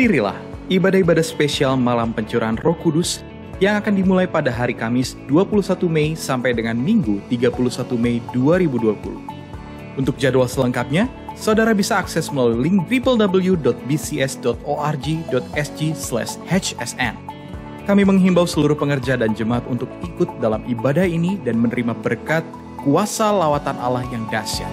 Hadirilah ibadah-ibadah spesial Malam Pencurahan Roh Kudus yang akan dimulai pada hari Kamis 21 Mei sampai dengan Minggu 31 Mei 2020. Untuk jadwal selengkapnya, saudara bisa akses melalui link www.bcs.org.sg/hsn. Kami menghimbau seluruh pengerja dan jemaat untuk ikut dalam ibadah ini dan menerima berkat kuasa lawatan Allah yang dahsyat.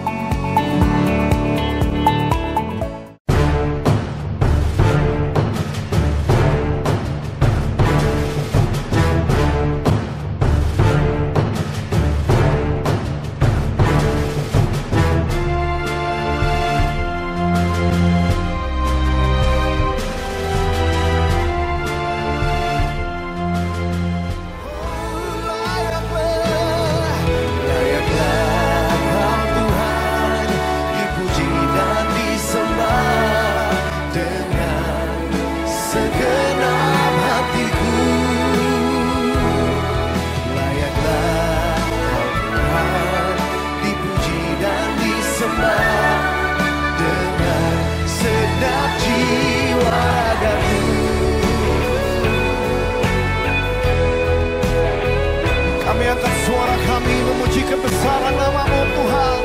Kami angkat suara kami memuji kebesaran nama-Mu Tuhan.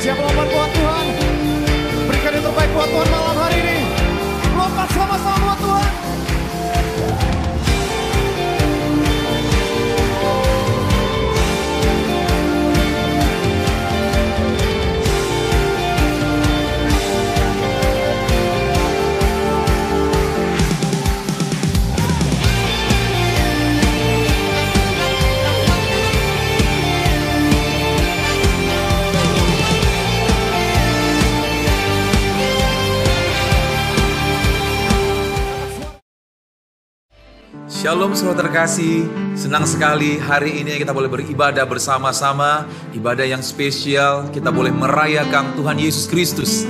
Siap lompat buat Tuhan. Berikan yang terbaik buat Tuhan malam hari ini. Lompat sama-sama buat Tuhan. Shalom saudara terkasih, senang sekali hari ini kita boleh beribadah bersama-sama. Ibadah yang spesial, kita boleh merayakan Tuhan Yesus Kristus.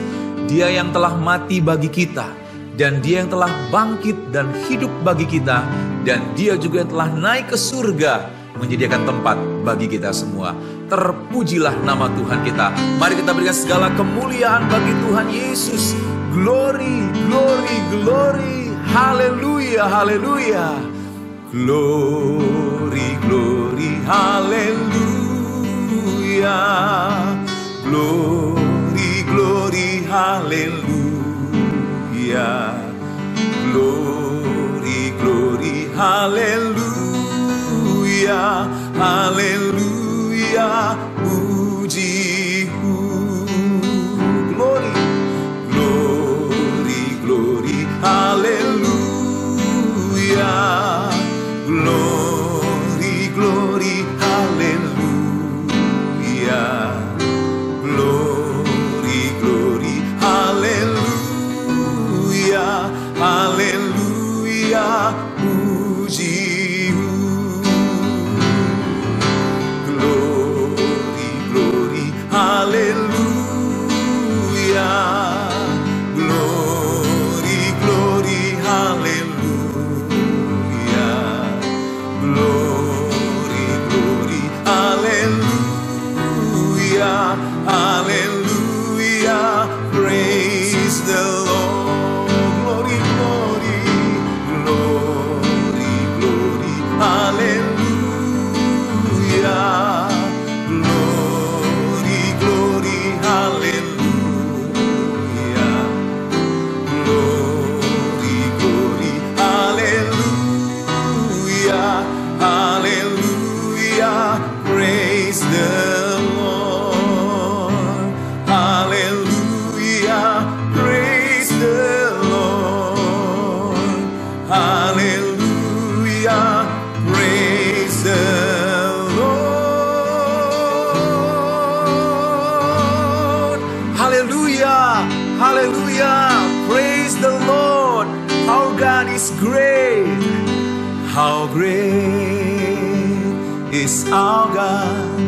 Dia yang telah mati bagi kita, dan Dia yang telah bangkit dan hidup bagi kita, dan Dia juga yang telah naik ke surga, menyediakan tempat bagi kita semua. Terpujilah nama Tuhan kita. Mari kita berikan segala kemuliaan bagi Tuhan Yesus. Glory, glory, glory. Haleluya, haleluya. Glory, glory, haleluya. Glory, glory, haleluya. Glory, glory, haleluya. Haleluya, puji, glory, glory, glory, haleluya. Glory, glory, haleluya. Glory, glory, haleluya. Haleluya, puji. Glory, glory, haleluya. Glory, glory, haleluya. Glory, glory, hallelujah, hallelujah, praise the Lord. Glory, glory, glory, glory, hallelujah. Glory, glory, hallelujah. Glory, glory, hallelujah. Hallelujah, praise the Lord. Hallelujah, praise the Lord. Hallelujah, praise the Lord. Hallelujah, hallelujah, praise the Lord. Our God is great. How great is our God.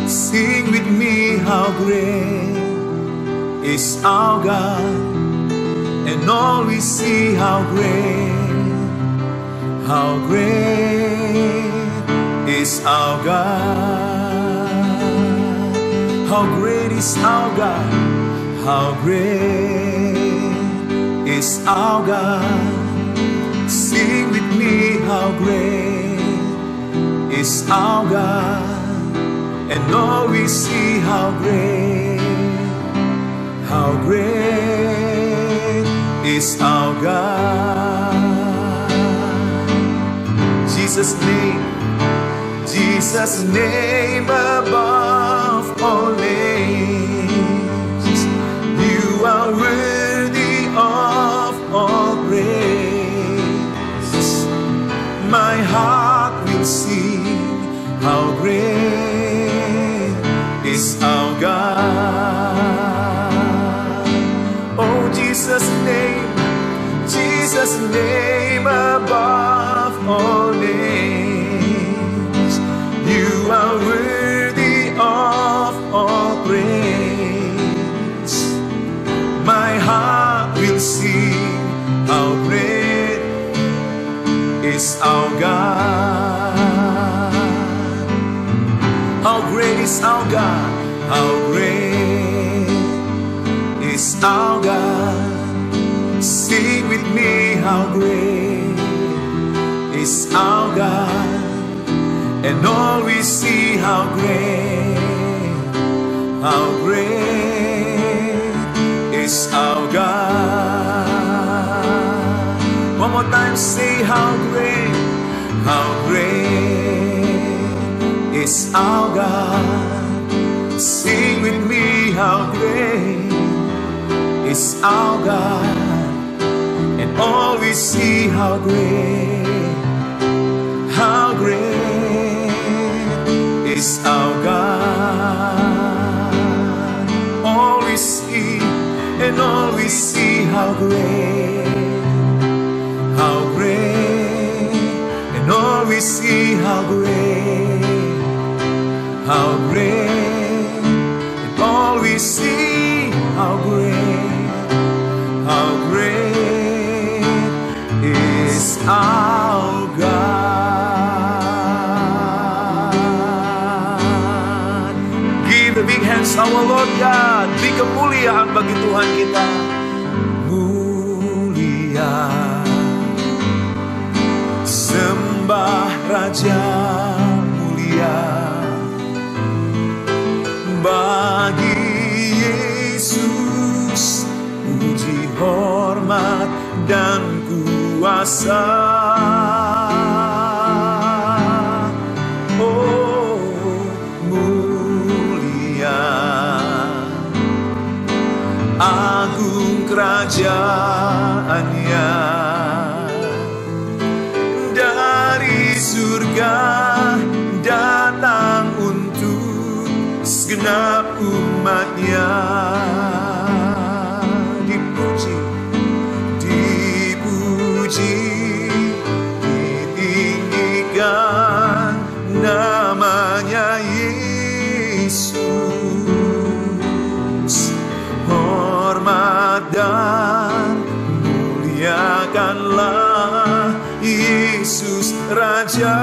Sing with me, how great is our God, and all we see how great is our God. How great is our God, how great is our God. Sing with me, how great is our God, and all we see how great is our God. Jesus' name above all names. You are worthy of all praise. My heart will sing, how great is our God. Oh, Jesus' name above all names. You are worthy of all praise. My heart will sing, how great is our God. How great is our God, how great is our God. Sing with me, how great is our God, and all we see how great is our God. One more time, say how great is our God. Sing with me, how great is our God, and all we see how great is our God. All we see, and all we see how great, and all we see how great, and all we see how great is our God. Give the big hands our Lord God. Beri kemuliaan bagi Tuhan kita. Mulia, sembah Raja mulia bagi Yesus. Puji, hormat, dan kuasa. Oh, mulia, agung kerajaannya. Dari surga datang untuk segenap umatnya. Ditinggikan namanya Yesus. Hormat dan muliakanlah Yesus Raja.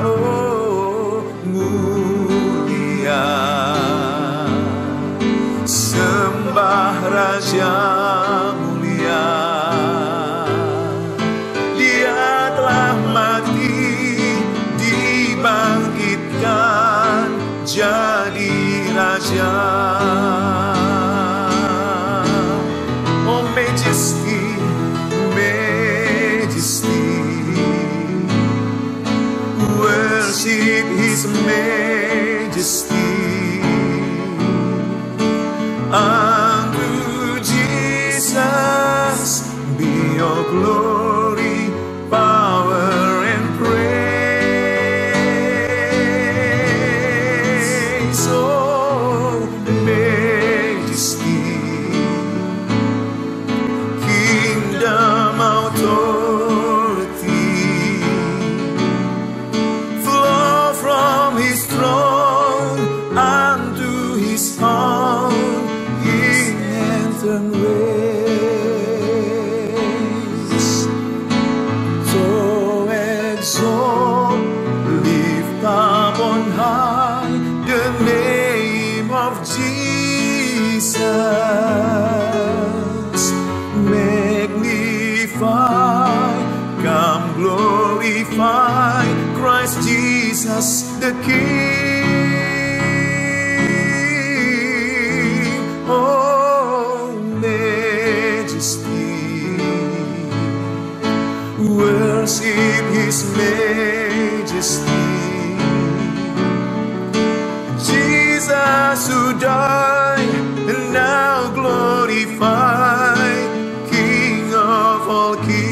Oh, mulia, sembah Raja mulia. Dia telah mati, dibangkitkan jadi Raja. Oh, majesty, majesty. Jesus. Magnify, come glorify Christ Jesus the King. Oh, majesty, worship His majesty. Jesus who died and now glorified, King of all kings.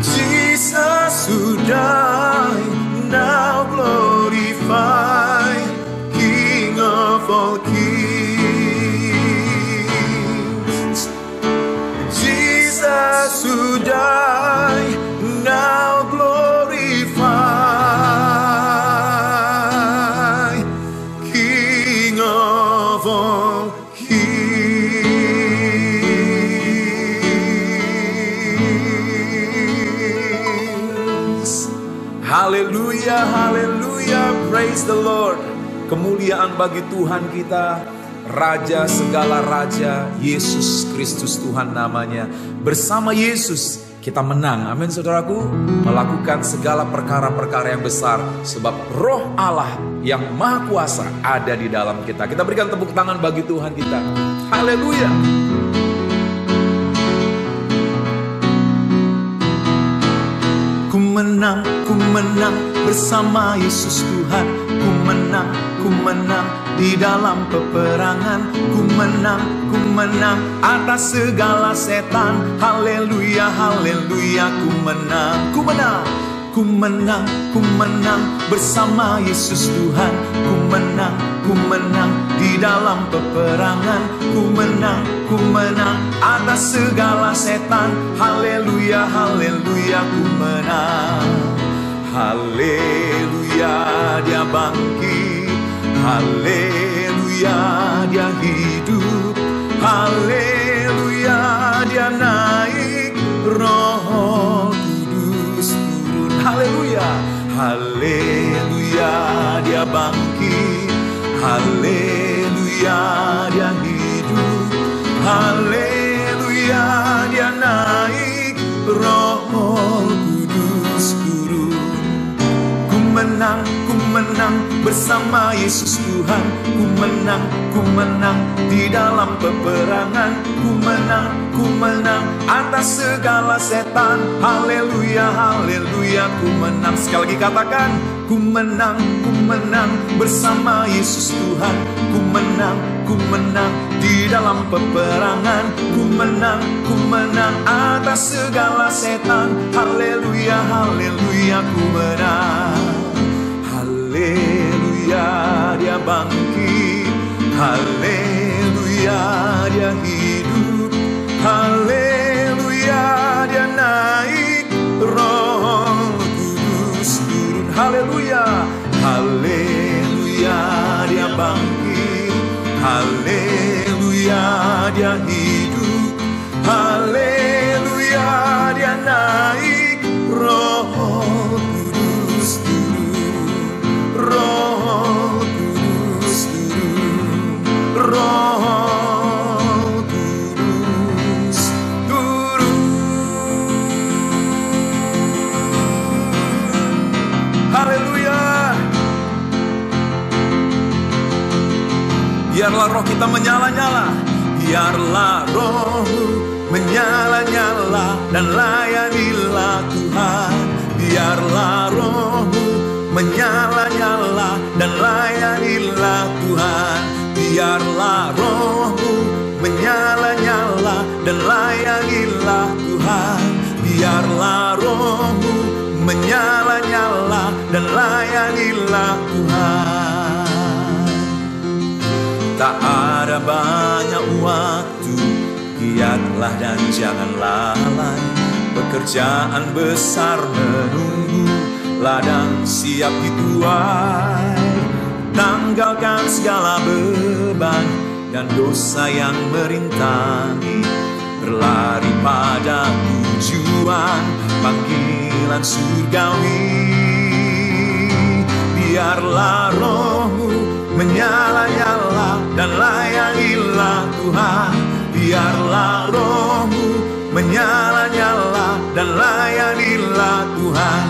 Jesus who died, now glorified, King of all kings. Jesus who died, now glorified, King of all kings. Haleluya, haleluya, praise the Lord. Kemuliaan bagi Tuhan kita, Raja segala raja, Yesus Kristus Tuhan namanya. Bersama Yesus kita menang, amin saudaraku, melakukan segala perkara-perkara yang besar, sebab roh Allah yang maha kuasa ada di dalam kita. Kita berikan tepuk tangan bagi Tuhan kita. Haleluya. Ku menang bersama Yesus Tuhan. Ku menang di dalam peperangan. Ku menang atas segala setan. Haleluya, haleluya, ku menang bersama Yesus Tuhan. Ku menang di dalam peperangan. Ku menang atas segala setan. Haleluya, haleluya, ku menang. Haleluya, dia bangkit. Haleluya, dia hidup. Haleluya, dia naik. Roh Kudus turun. Haleluya, haleluya, dia bangkit. Haleluya, dia hidup. Haleluya, dia naik. Roh Kudus turun. Ku menang bersama Yesus Tuhan. Ku menang di dalam peperangan. Ku menang atas segala setan. Haleluya, haleluya, ku menang. Sekali lagi katakan, ku menang bersama Yesus Tuhan. Ku menang di dalam peperangan. Ku menang atas segala setan. Haleluya, haleluya, ku menang. Haleluya, dia bangkit. Haleluya, dia hidup. Haleluya, dia naik. Roh Kudus turun. Haleluya, haleluya, dia bangkit. Haleluya, dia hidup. Haleluya, dia naik. Roh Kudus turun. Roh Kudus turun. Roh Kudus turun. Haleluya. Biarlah roh kita menyala-nyala. Biarlah rohmu menyala-nyala dan layanilah Tuhan. Biarlah rohmu menyala-nyala dan layanilah Tuhan. Biarlah rohmu menyala-nyala dan layanilah Tuhan. Biarlah rohmu menyala-nyala dan layanilah Tuhan. Tak ada banyak waktu, giatlah dan jangan lalai. Pekerjaan besar menunggu, ladang siap dituai. Tanggalkan segala beban dan dosa yang merintangi. Berlari pada tujuan panggilan surgawi. Biarlah rohmu menyala-nyala dan layangilah Tuhan. Biarlah rohmu menyala-nyala dan layanilah Tuhan.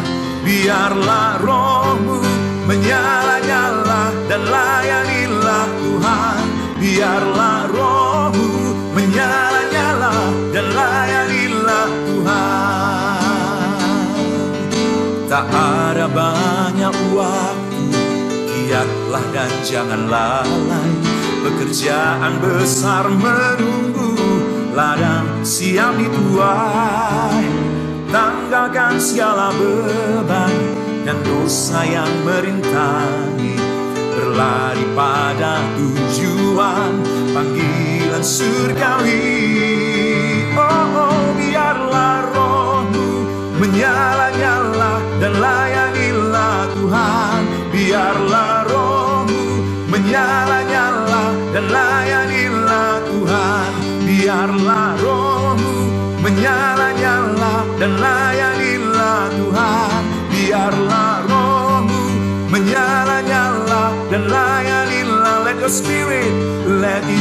Biarlah rohmu menyala-nyala dan layanilah Tuhan. Biarlah rohmu menyala-nyala dan layanilah Tuhan. Tak ada banyak waktu, giatlah dan jangan lalai. Pekerjaan besar menunggu, ladang siap dituai. Tanggalkan segala beban dan dosa yang merintangi. Berlari pada tujuan panggilan surgawi. Oh, biarlah rohmu menyala-nyala dan layanilah Tuhan. Biarlah rohmu menyala-nyala dan layanilah Tuhan. Biarlah rohmu menyala-nyala dan layanilah Tuhan. Biarlah rohmu menyala-nyala dan layanilah. Let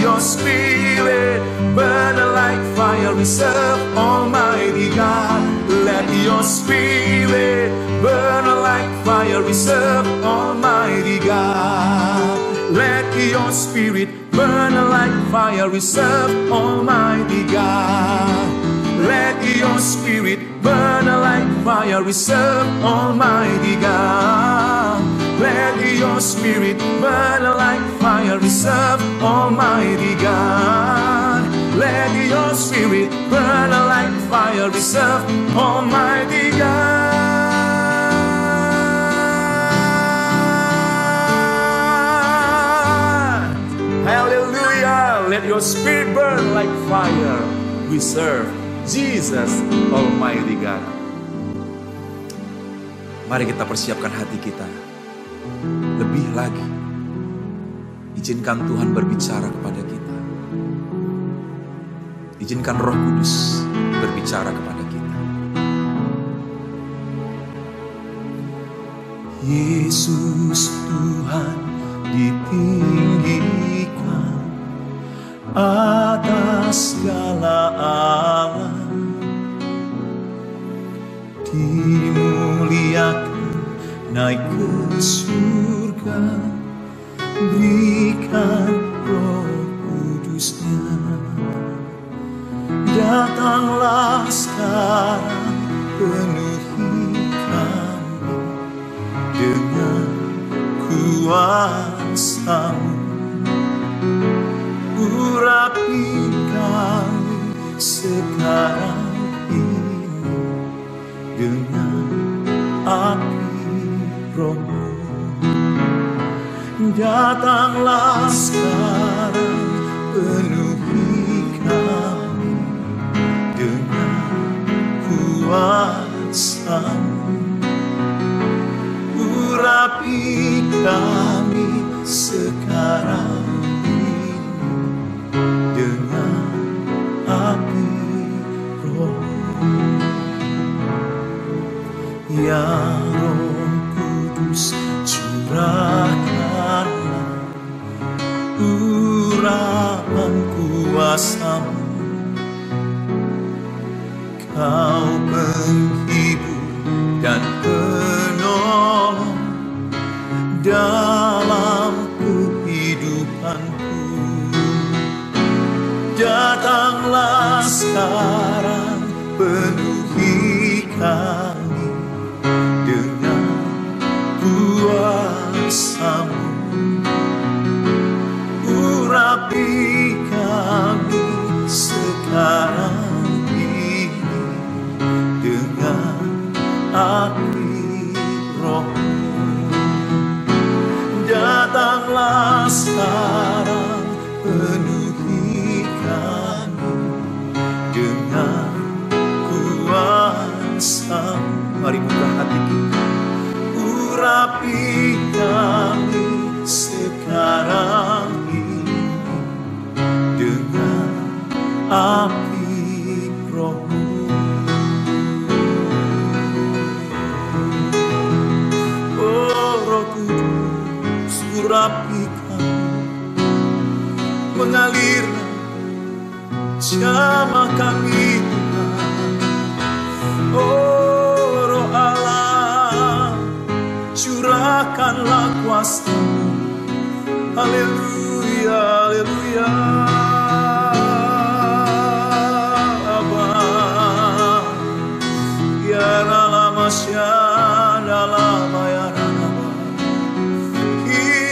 your spirit burn like fire. We serve Almighty God. Let your spirit burn like fire. We serve Almighty God. Let your spirit burn like fire. We serve Almighty God. Let your spirit burn like fire. We serve Almighty God. Let your spirit burn like fire. We serve Almighty God. Let your spirit burn like fire. We serve Almighty God. Hallelujah. Let your spirit burn like fire. We serve Jesus Almighty God. Mari kita persiapkan hati kita lebih lagi. Izinkan Tuhan berbicara kepada kita. Izinkan Roh Kudus berbicara kepada kita. Yesus Tuhan ditinggikan atas segala alam, dimuliakan naik ke surga, berikan Roh Kudusnya. Datanglah sekarang, penuhi kami dengan kuasa-Mu. Urapi kami sekarang ini dengan api Roh-Mu. Datanglah sekarang, penuhi kami dengan kuasa-Mu. Urapi kami sekarang ini dengan api Roh-Mu. Ya Roh Kudus, curahkanlah urapan kuasa-Mu. Kau penghibur dan penolong dalam kehidupanku. Datanglah sekarang, penuhi kami dengan kuasa-Mu. Urapi kami sekarang ini dengan api Roh-Mu. Datanglah sekarang, penuhi kami dengan kuasa-Mu. Mari buka hati kita. Urapi kami sekarang ini dengan api Roh-Mu. Oh Roh Kudus, urapi kami Haleluya, haleluya. Ya lama syada lama ya lama.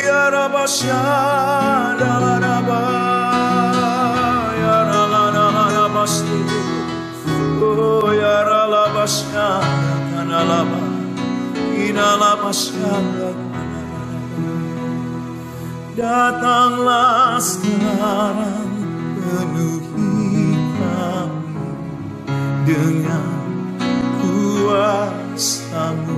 Ya raba syada lama. Ya lama syada. Oh ya lama syada kana lama. Ina lama syada. Datanglah sekarang, penuhi kami dengan kuasa-Mu.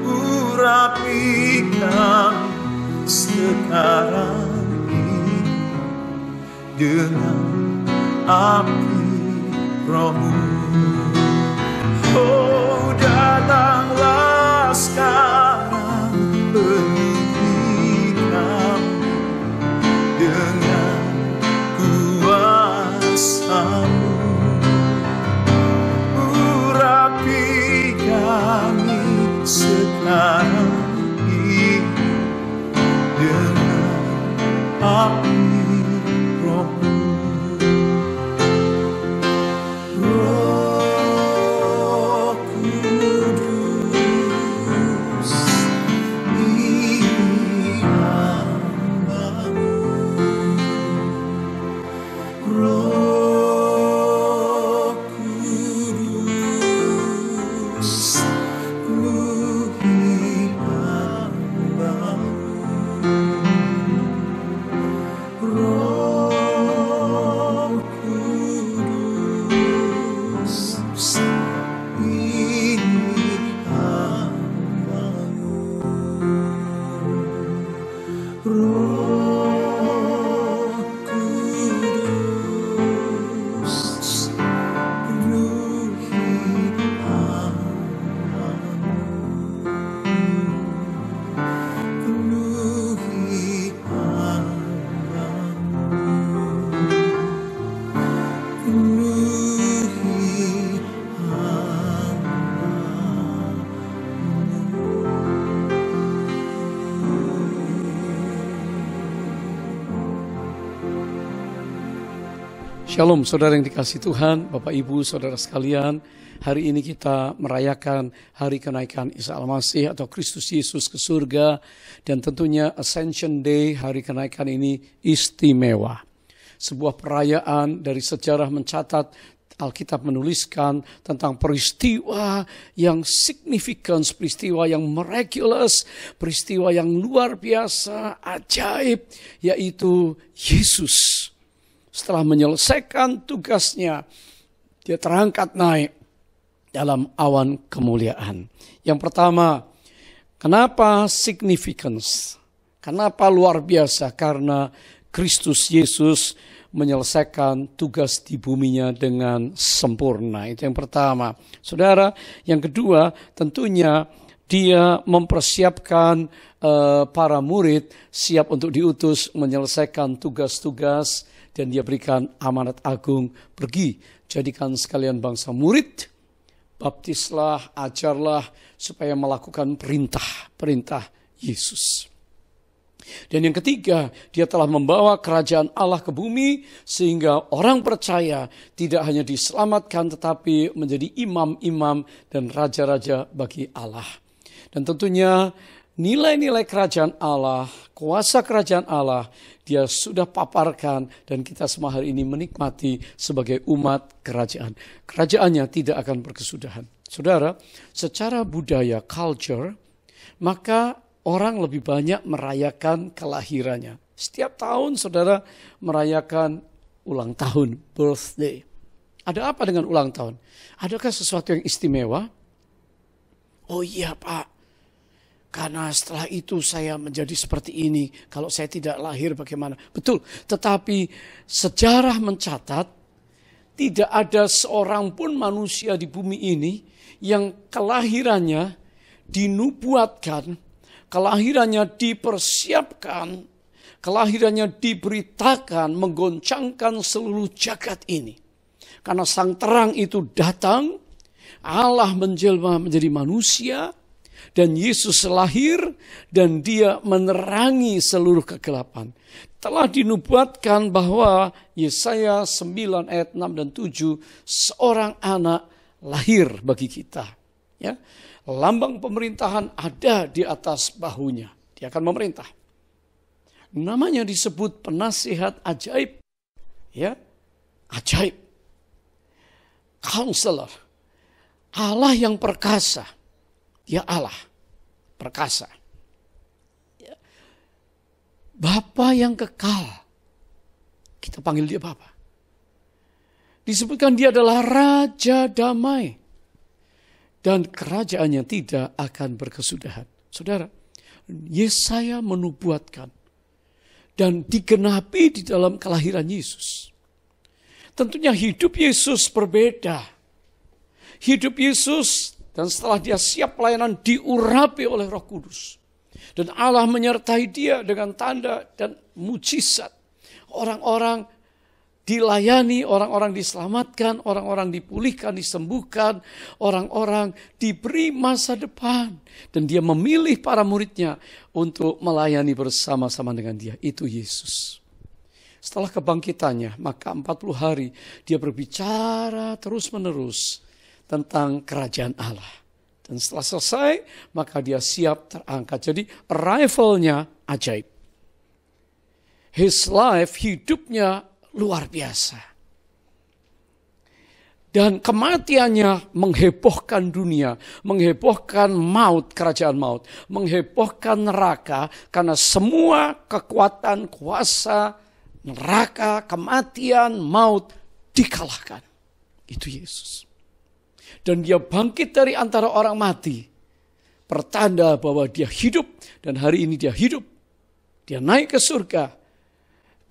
Urapi kami sekarang ini dengan api Roh-Mu. Oh, datanglah sekarang, penuhi kami dengan kuasa-Mu. Urapi kami sekarang ini dengan api Roh-Mu. Roh Kudus, ini hamba-Mu. Roh Kudus, penuhi hamba-Mu. Roh Kudus, ini hamba-Mu. Roh Kudus, penuhi hamba-Mu. Penuhi hamba-Mu. Penuhi Shalom saudara yang dikasihi Tuhan, Bapak Ibu saudara sekalian. Hari ini kita merayakan hari kenaikan Isa Al-Masih atau Kristus Yesus ke surga. Dan tentunya Ascension Day, hari kenaikan ini istimewa. Sebuah perayaan dari sejarah mencatat, Alkitab menuliskan tentang peristiwa yang signifikan, peristiwa yang miraculous, peristiwa yang luar biasa, ajaib, yaitu Yesus. Setelah menyelesaikan tugasnya, dia terangkat naik dalam awan kemuliaan. Yang pertama, kenapa significance? Kenapa luar biasa? Karena Kristus Yesus menyelesaikan tugas di buminya dengan sempurna. Itu yang pertama. Saudara, yang kedua tentunya dia mempersiapkan para murid siap untuk diutus menyelesaikan tugas-tugas. Dan dia berikan amanat agung, pergi, jadikan sekalian bangsa murid, baptislah, ajarlah, supaya melakukan perintah Yesus. Dan yang ketiga, dia telah membawa kerajaan Allah ke bumi, sehingga orang percaya tidak hanya diselamatkan, tetapi menjadi imam-imam dan raja-raja bagi Allah. Dan tentunya nilai-nilai kerajaan Allah, kuasa kerajaan Allah, dia sudah paparkan dan kita semua hari ini menikmati sebagai umat kerajaan. Kerajaannya tidak akan berkesudahan. Saudara, secara budaya, culture, maka orang lebih banyak merayakan kelahirannya. Setiap tahun saudara merayakan ulang tahun, birthday. Ada apa dengan ulang tahun? Adakah sesuatu yang istimewa? Oh iya Pak. Karena setelah itu saya menjadi seperti ini. Kalau saya tidak lahir bagaimana? Betul. Tetapi sejarah mencatat tidak ada seorang pun manusia di bumi ini yang kelahirannya dinubuatkan, kelahirannya dipersiapkan, kelahirannya diberitakan, menggoncangkan seluruh jagat ini. Karena sang terang itu datang, Allah menjelma menjadi manusia, Dan Yesus lahir dan dia menerangi seluruh kegelapan. Telah dinubuatkan bahwa Yesaya 9 ayat 6 dan 7, seorang anak lahir bagi kita. Ya, lambang pemerintahan ada di atas bahunya. Dia akan memerintah. Namanya disebut penasihat ajaib. Ya, ajaib. Counselor. Allah yang perkasa. Dia Allah perkasa. Ya. Bapa yang kekal. Kita panggil dia Bapa. Disebutkan dia adalah Raja Damai. Dan kerajaannya tidak akan berkesudahan. Saudara, Yesaya menubuatkan. Dan digenapi di dalam kelahiran Yesus. Tentunya hidup Yesus berbeda. Hidup Yesus dan setelah dia siap pelayanan diurapi oleh Roh Kudus. Dan Allah menyertai dia dengan tanda dan mujizat. Orang-orang dilayani, orang-orang diselamatkan, orang-orang dipulihkan, disembuhkan, orang-orang diberi masa depan. Dan dia memilih para muridnya untuk melayani bersama-sama dengan dia. Itu Yesus. Setelah kebangkitannya, maka 40 hari dia berbicara terus-menerus tentang kerajaan Allah. Dan setelah selesai, maka dia siap terangkat. Jadi arrival-nya ajaib. His life, hidupnya luar biasa. Dan kematiannya menghebohkan dunia, menghebohkan maut, kerajaan maut, menghebohkan neraka, karena semua kekuatan, kuasa, neraka, kematian, maut dikalahkan. Itu Yesus. Dan dia bangkit dari antara orang mati. Pertanda bahwa dia hidup, dan hari ini dia hidup. Dia naik ke surga.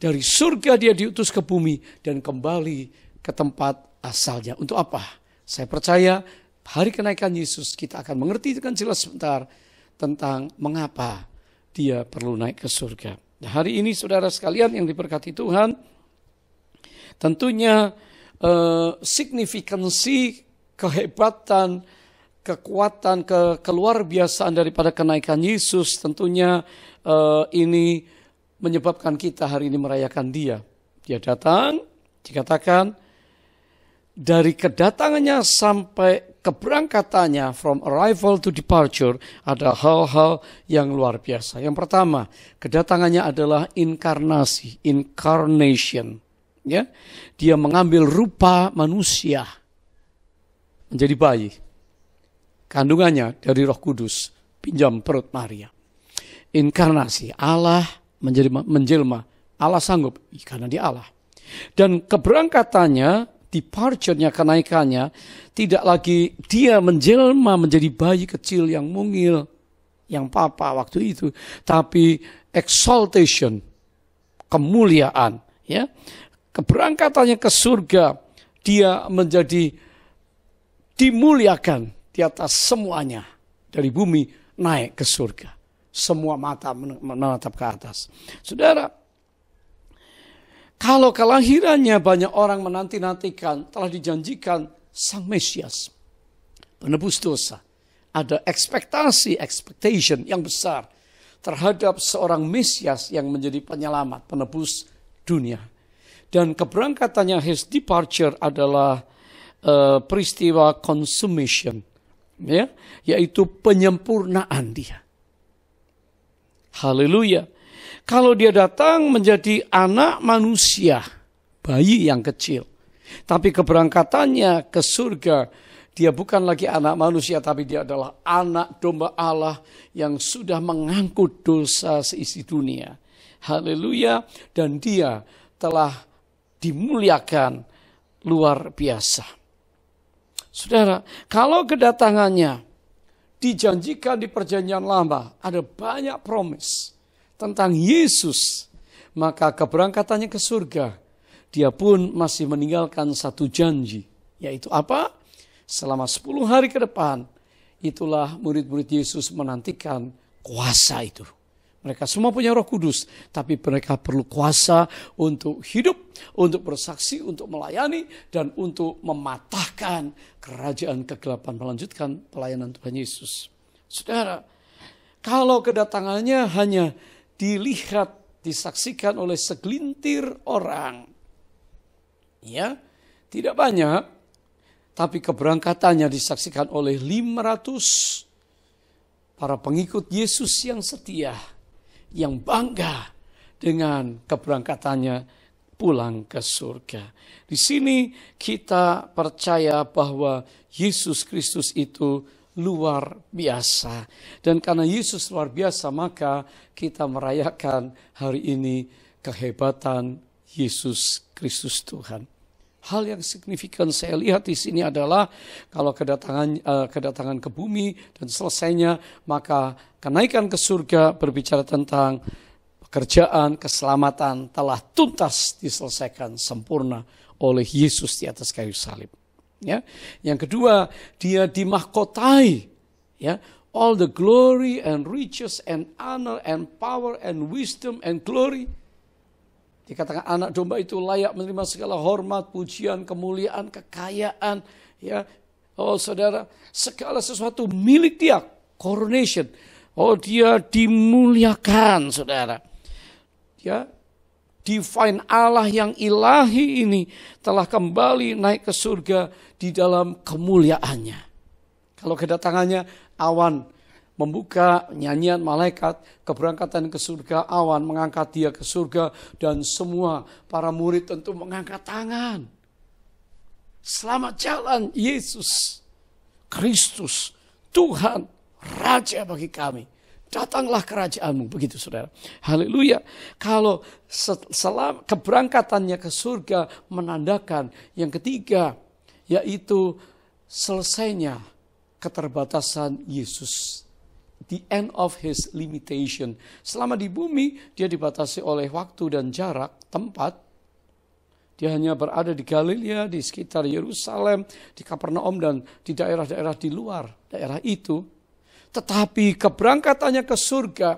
Dari surga dia diutus ke bumi dan kembali ke tempat asalnya. Untuk apa? Saya percaya hari kenaikan Yesus kita akan mengerti dengan jelas sebentar tentang mengapa dia perlu naik ke surga. Nah, hari ini saudara sekalian yang diberkati Tuhan, tentunya signifikansi, kehebatan, kekuatan, keluar biasaan daripada kenaikan Yesus tentunya ini menyebabkan kita hari ini merayakan dia. Dia datang, dikatakan dari kedatangannya sampai keberangkatannya, from arrival to departure, ada hal-hal yang luar biasa. Yang pertama, kedatangannya adalah inkarnasi, incarnation. Ya, dia mengambil rupa manusia, menjadi bayi. Kandungannya dari Roh Kudus, pinjam perut Maria. Inkarnasi, Allah menjelma. Allah sanggup, karena dia Allah. Dan keberangkatannya, departure-nya, kenaikannya, tidak lagi dia menjelma menjadi bayi kecil yang mungil, yang papa waktu itu. Tapi exaltation, kemuliaan. Ya. Keberangkatannya ke surga, dia menjadi dimuliakan di atas semuanya. Dari bumi naik ke surga. Semua mata menatap ke atas. Saudara, kalau kelahirannya banyak orang menanti-nantikan, telah dijanjikan Sang Mesias, penebus dosa. Ada expectation yang besar terhadap seorang Mesias yang menjadi penyelamat, penebus dunia. Dan keberangkatannya, his departure adalah peristiwa consummation, ya, yaitu penyempurnaan dia. Haleluya. Kalau dia datang menjadi anak manusia, bayi yang kecil. Tapi keberangkatannya ke surga, dia bukan lagi anak manusia, tapi dia adalah anak domba Allah yang sudah mengangkut dosa seisi dunia. Haleluya. Dan dia telah dimuliakan luar biasa. Saudara, kalau kedatangannya dijanjikan di perjanjian lama, ada banyak promise tentang Yesus, maka keberangkatannya ke surga, dia pun masih meninggalkan satu janji, yaitu apa? Selama 10 hari ke depan, itulah murid-murid Yesus menantikan kuasa itu. Mereka semua punya Roh Kudus, tapi mereka perlu kuasa untuk hidup, untuk bersaksi, untuk melayani, dan untuk mematahkan kerajaan kegelapan, melanjutkan pelayanan Tuhan Yesus. Saudara, kalau kedatangannya hanya dilihat, disaksikan oleh segelintir orang, ya, tidak banyak, tapi keberangkatannya disaksikan oleh 500 para pengikut Yesus yang setia, yang bangga dengan keberangkatannya pulang ke surga. Di sini kita percaya bahwa Yesus Kristus itu luar biasa. Dan karena Yesus luar biasa, maka kita merayakan hari ini kehebatan Yesus Kristus Tuhan. Hal yang signifikan saya lihat di sini adalah kalau kedatangan ke bumi dan selesainya, maka kenaikan ke surga berbicara tentang pekerjaan keselamatan telah tuntas diselesaikan sempurna oleh Yesus di atas kayu salib. Ya. Yang kedua, dia dimahkotai, ya, all the glory and riches and honor and power and wisdom and glory. Dikatakan anak domba itu layak menerima segala hormat, pujian, kemuliaan, kekayaan, ya. Oh saudara, segala sesuatu milik dia, coronation. Oh dia dimuliakan, saudara. Ya. Divine Allah yang ilahi ini telah kembali naik ke surga di dalam kemuliaannya. Kalau kedatangannya awan membuka nyanyian malaikat, keberangkatan ke surga, awan mengangkat dia ke surga, dan semua para murid tentu mengangkat tangan. Selamat jalan Yesus Kristus, Tuhan, Raja bagi kami. Datanglah kerajaanmu, begitu saudara. Haleluya. Kalau selama keberangkatannya ke surga menandakan yang ketiga, yaitu selesainya keterbatasan Yesus. The end of his limitation. Selama di bumi, dia dibatasi oleh waktu dan jarak, tempat. Dia hanya berada di Galilea, di sekitar Yerusalem, di Kapernaum, dan di daerah-daerah di luar daerah itu. Tetapi keberangkatannya ke surga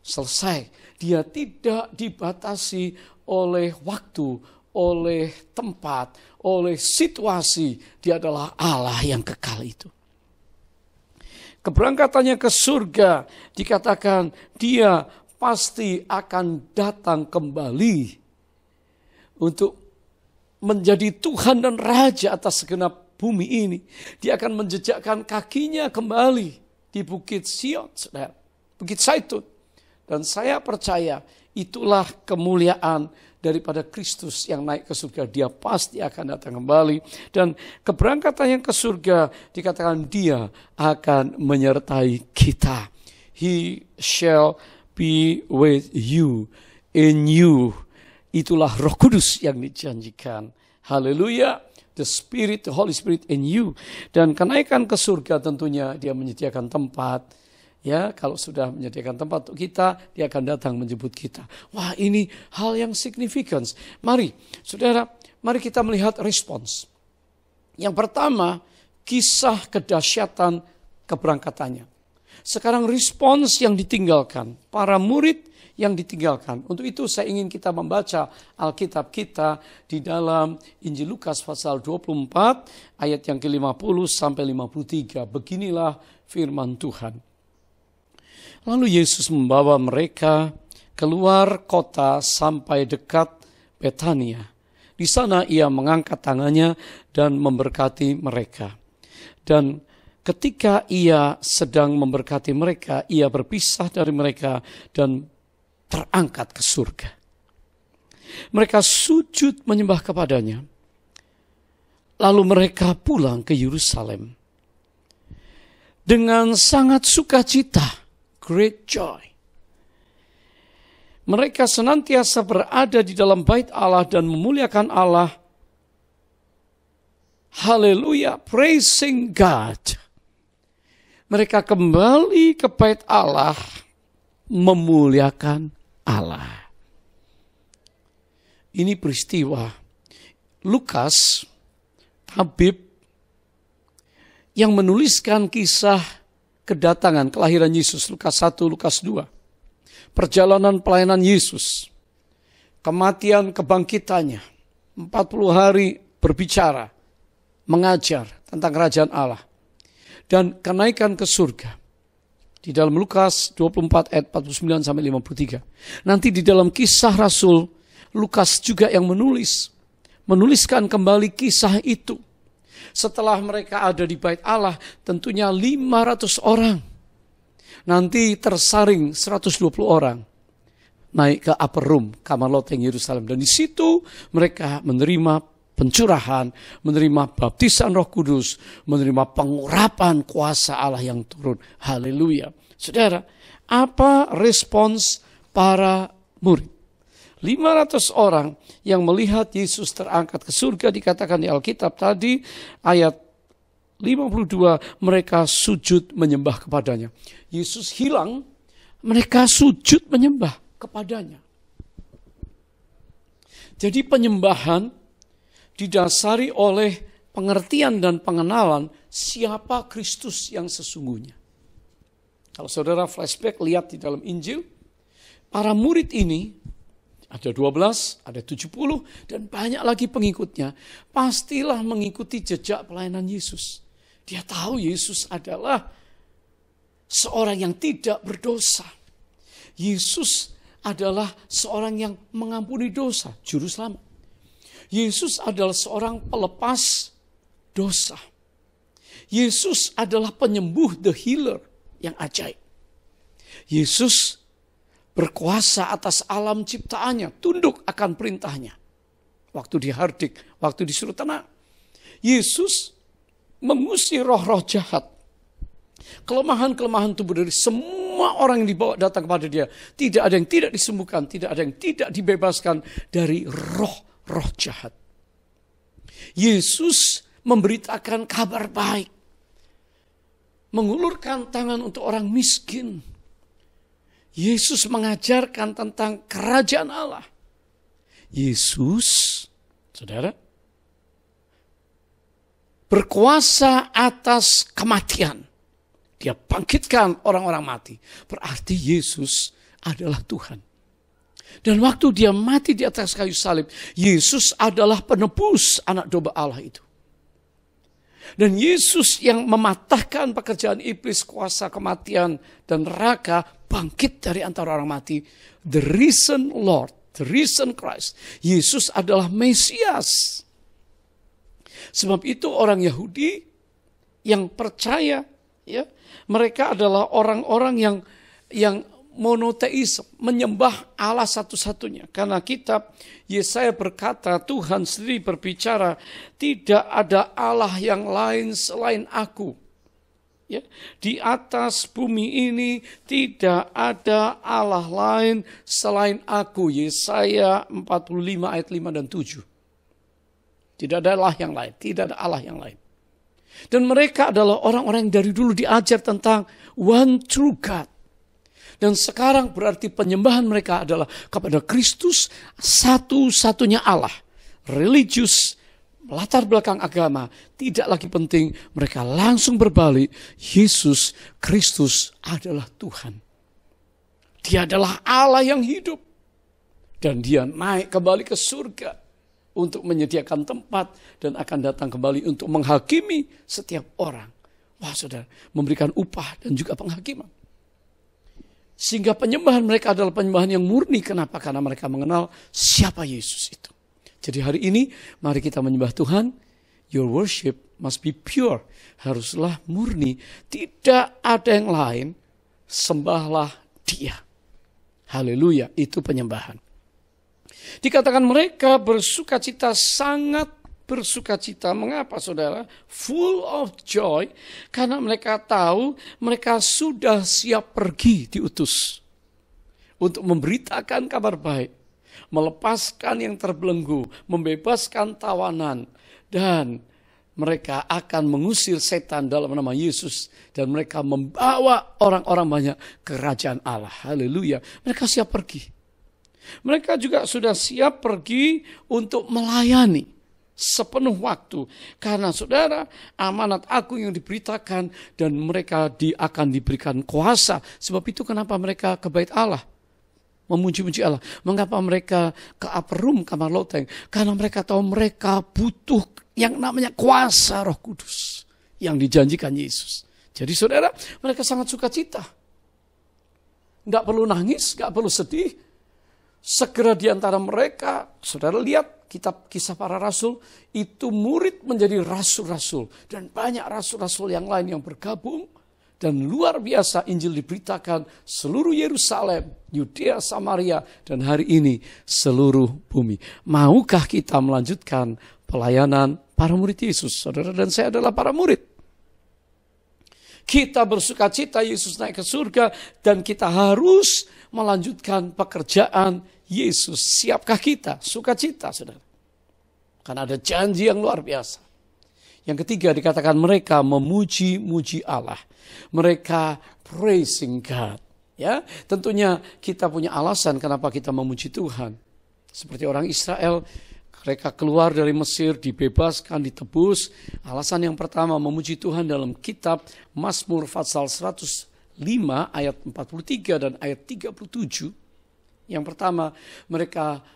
selesai. Dia tidak dibatasi oleh waktu, oleh tempat, oleh situasi. Dia adalah Allah yang kekal itu. Keberangkatannya ke surga dikatakan dia pasti akan datang kembali untuk menjadi Tuhan dan Raja atas segenap bumi ini. Dia akan menjejakkan kakinya kembali di Bukit Sion, saudara, Bukit Zaitun. Dan saya percaya itulah kemuliaan daripada Kristus yang naik ke surga. Dia pasti akan datang kembali. Dan keberangkatan yang ke surga dikatakan dia akan menyertai kita. He shall be with you, in you. Itulah Roh Kudus yang dijanjikan. Haleluya. The Spirit, the Holy Spirit in you. Dan kenaikan ke surga tentunya dia menyediakan tempat. Ya, kalau sudah menyediakan tempat untuk kita, dia akan datang menjemput kita. Wah, ini hal yang signifikan. Mari, saudara, mari kita melihat respons. Yang pertama, kisah kedahsyatan keberangkatannya. Sekarang respons yang ditinggalkan. Para murid yang ditinggalkan. Untuk itu saya ingin kita membaca Alkitab kita di dalam Injil Lukas pasal 24 ayat yang ke-50 sampai 53. Beginilah firman Tuhan. Lalu Yesus membawa mereka keluar kota sampai dekat Betania. Di sana ia mengangkat tangannya dan memberkati mereka. Dan ketika ia sedang memberkati mereka, ia berpisah dari mereka dan terangkat ke surga. Mereka sujud menyembah kepadanya. Lalu mereka pulang ke Yerusalem dengan sangat sukacita, great joy. Mereka senantiasa berada di dalam bait Allah dan memuliakan Allah. Haleluya, praising God. Mereka kembali ke bait Allah, memuliakan Allah. Ini peristiwa Lukas, tabib yang menuliskan kisah kedatangan kelahiran Yesus, Lukas 1, Lukas 2. Perjalanan pelayanan Yesus, kematian kebangkitannya, 40 hari berbicara, mengajar tentang kerajaan Allah, dan kenaikan ke surga. Di dalam Lukas 24 ayat 49 sampai 53. Nanti di dalam Kisah Rasul, Lukas juga yang menuliskan kembali kisah itu. Setelah mereka ada di Bait Allah, tentunya 500 orang. Nanti tersaring 120 orang. Naik ke upper room, kamar loteng Yerusalem. Dan di situ mereka menerima pencurahan, menerima baptisan Roh Kudus, menerima pengurapan kuasa Allah yang turun. Haleluya. Saudara, apa respons para murid? 500 orang yang melihat Yesus terangkat ke surga, dikatakan di Alkitab tadi ayat 52, mereka sujud menyembah kepadanya. Yesus hilang, mereka sujud menyembah kepadanya. Jadi penyembahan didasari oleh pengertian dan pengenalan siapa Kristus yang sesungguhnya. Kalau saudara flashback lihat di dalam Injil, para murid ini ada 12, ada 70, dan banyak lagi pengikutnya. Pastilah mengikuti jejak pelayanan Yesus. Dia tahu Yesus adalah seorang yang tidak berdosa. Yesus adalah seorang yang mengampuni dosa, juru selamat. Yesus adalah seorang pelepas dosa. Yesus adalah penyembuh, the healer yang ajaib. Yesus berkuasa atas alam ciptaannya, tunduk akan perintahnya. Waktu dihardik, waktu disuruh tenang. Yesus mengusir roh-roh jahat. Kelemahan-kelemahan tubuh dari semua orang yang dibawa datang kepada dia. Tidak ada yang tidak disembuhkan, tidak ada yang tidak dibebaskan dari roh jahat. Yesus memberitakan kabar baik. Mengulurkan tangan untuk orang miskin. Yesus mengajarkan tentang kerajaan Allah. Yesus, saudara, berkuasa atas kematian. Dia bangkitkan orang-orang mati. Berarti Yesus adalah Tuhan. Dan waktu dia mati di atas kayu salib, Yesus adalah penebus anak domba Allah itu. Dan Yesus yang mematahkan pekerjaan iblis, kuasa kematian dan neraka, bangkit dari antara orang mati. The risen Lord, the risen Christ. Yesus adalah Mesias. Sebab itu orang Yahudi yang percaya, ya, mereka adalah orang-orang yang monoteis, menyembah Allah satu-satunya. Karena kitab Yesaya berkata, Tuhan sendiri berbicara, tidak ada Allah yang lain selain aku. Ya, di atas bumi ini tidak ada Allah lain selain aku. Yesaya 45 ayat 5 dan 7. Tidak ada Allah yang lain, tidak ada Allah yang lain. Dan mereka adalah orang-orang yang dari dulu diajar tentang one true God. Dan sekarang berarti penyembahan mereka adalah kepada Kristus, satu-satunya Allah. Religius, latar belakang agama, tidak lagi penting. Mereka langsung berbalik, Yesus Kristus adalah Tuhan. Dia adalah Allah yang hidup. Dan dia naik kembali ke surga untuk menyediakan tempat dan akan datang kembali untuk menghakimi setiap orang. Wah, saudara, memberikan upah dan juga penghakiman. Sehingga penyembahan mereka adalah penyembahan yang murni. Kenapa? Karena mereka mengenal siapa Yesus itu. Jadi hari ini mari kita menyembah Tuhan. Your worship must be pure. Haruslah murni. Tidak ada yang lain. Sembahlah Dia. Haleluya. Itu penyembahan. Dikatakan mereka bersukacita, sangat bersukacita. Mengapa, saudara? Full of joy. Karena mereka tahu mereka sudah siap pergi diutus. Untuk memberitakan kabar baik. Melepaskan yang terbelenggu. Membebaskan tawanan. Dan mereka akan mengusir setan dalam nama Yesus. Dan mereka membawa orang-orang banyak ke kerajaan Allah. Haleluya. Mereka siap pergi. Mereka juga sudah siap pergi untuk melayani sepenuh waktu. Karena saudara, amanat agung yang diberitakan dan mereka akan diberikan kuasa. Sebab itu kenapa mereka ke Bait Allah, memuji-muji Allah. Mengapa mereka ke upper room, kamar loteng? Karena mereka tahu mereka butuh yang namanya kuasa Roh Kudus yang dijanjikan Yesus. Jadi saudara, mereka sangat sukacita Nggak perlu nangis, nggak perlu sedih. Segera di antara mereka, saudara lihat kitab Kisah Para Rasul, itu murid menjadi rasul-rasul. Dan banyak rasul-rasul yang lain yang bergabung. Dan luar biasa Injil diberitakan seluruh Yerusalem, Yudea, Samaria, dan hari ini seluruh bumi. Maukah kita melanjutkan pelayanan para murid Yesus? Saudara dan saya adalah para murid. Kita bersuka cita Yesus naik ke surga dan kita harus melanjutkan pekerjaan Yesus. Siapkah kita? Sukacita, saudara. Karena ada janji yang luar biasa. Yang ketiga dikatakan mereka memuji-muji Allah. Mereka praising God. Ya, tentunya kita punya alasan kenapa kita memuji Tuhan. Seperti orang Israel, mereka keluar dari Mesir, dibebaskan, ditebus. Alasan yang pertama memuji Tuhan dalam kitab Mazmur pasal 105 ayat 43 dan ayat 37. Yang pertama, mereka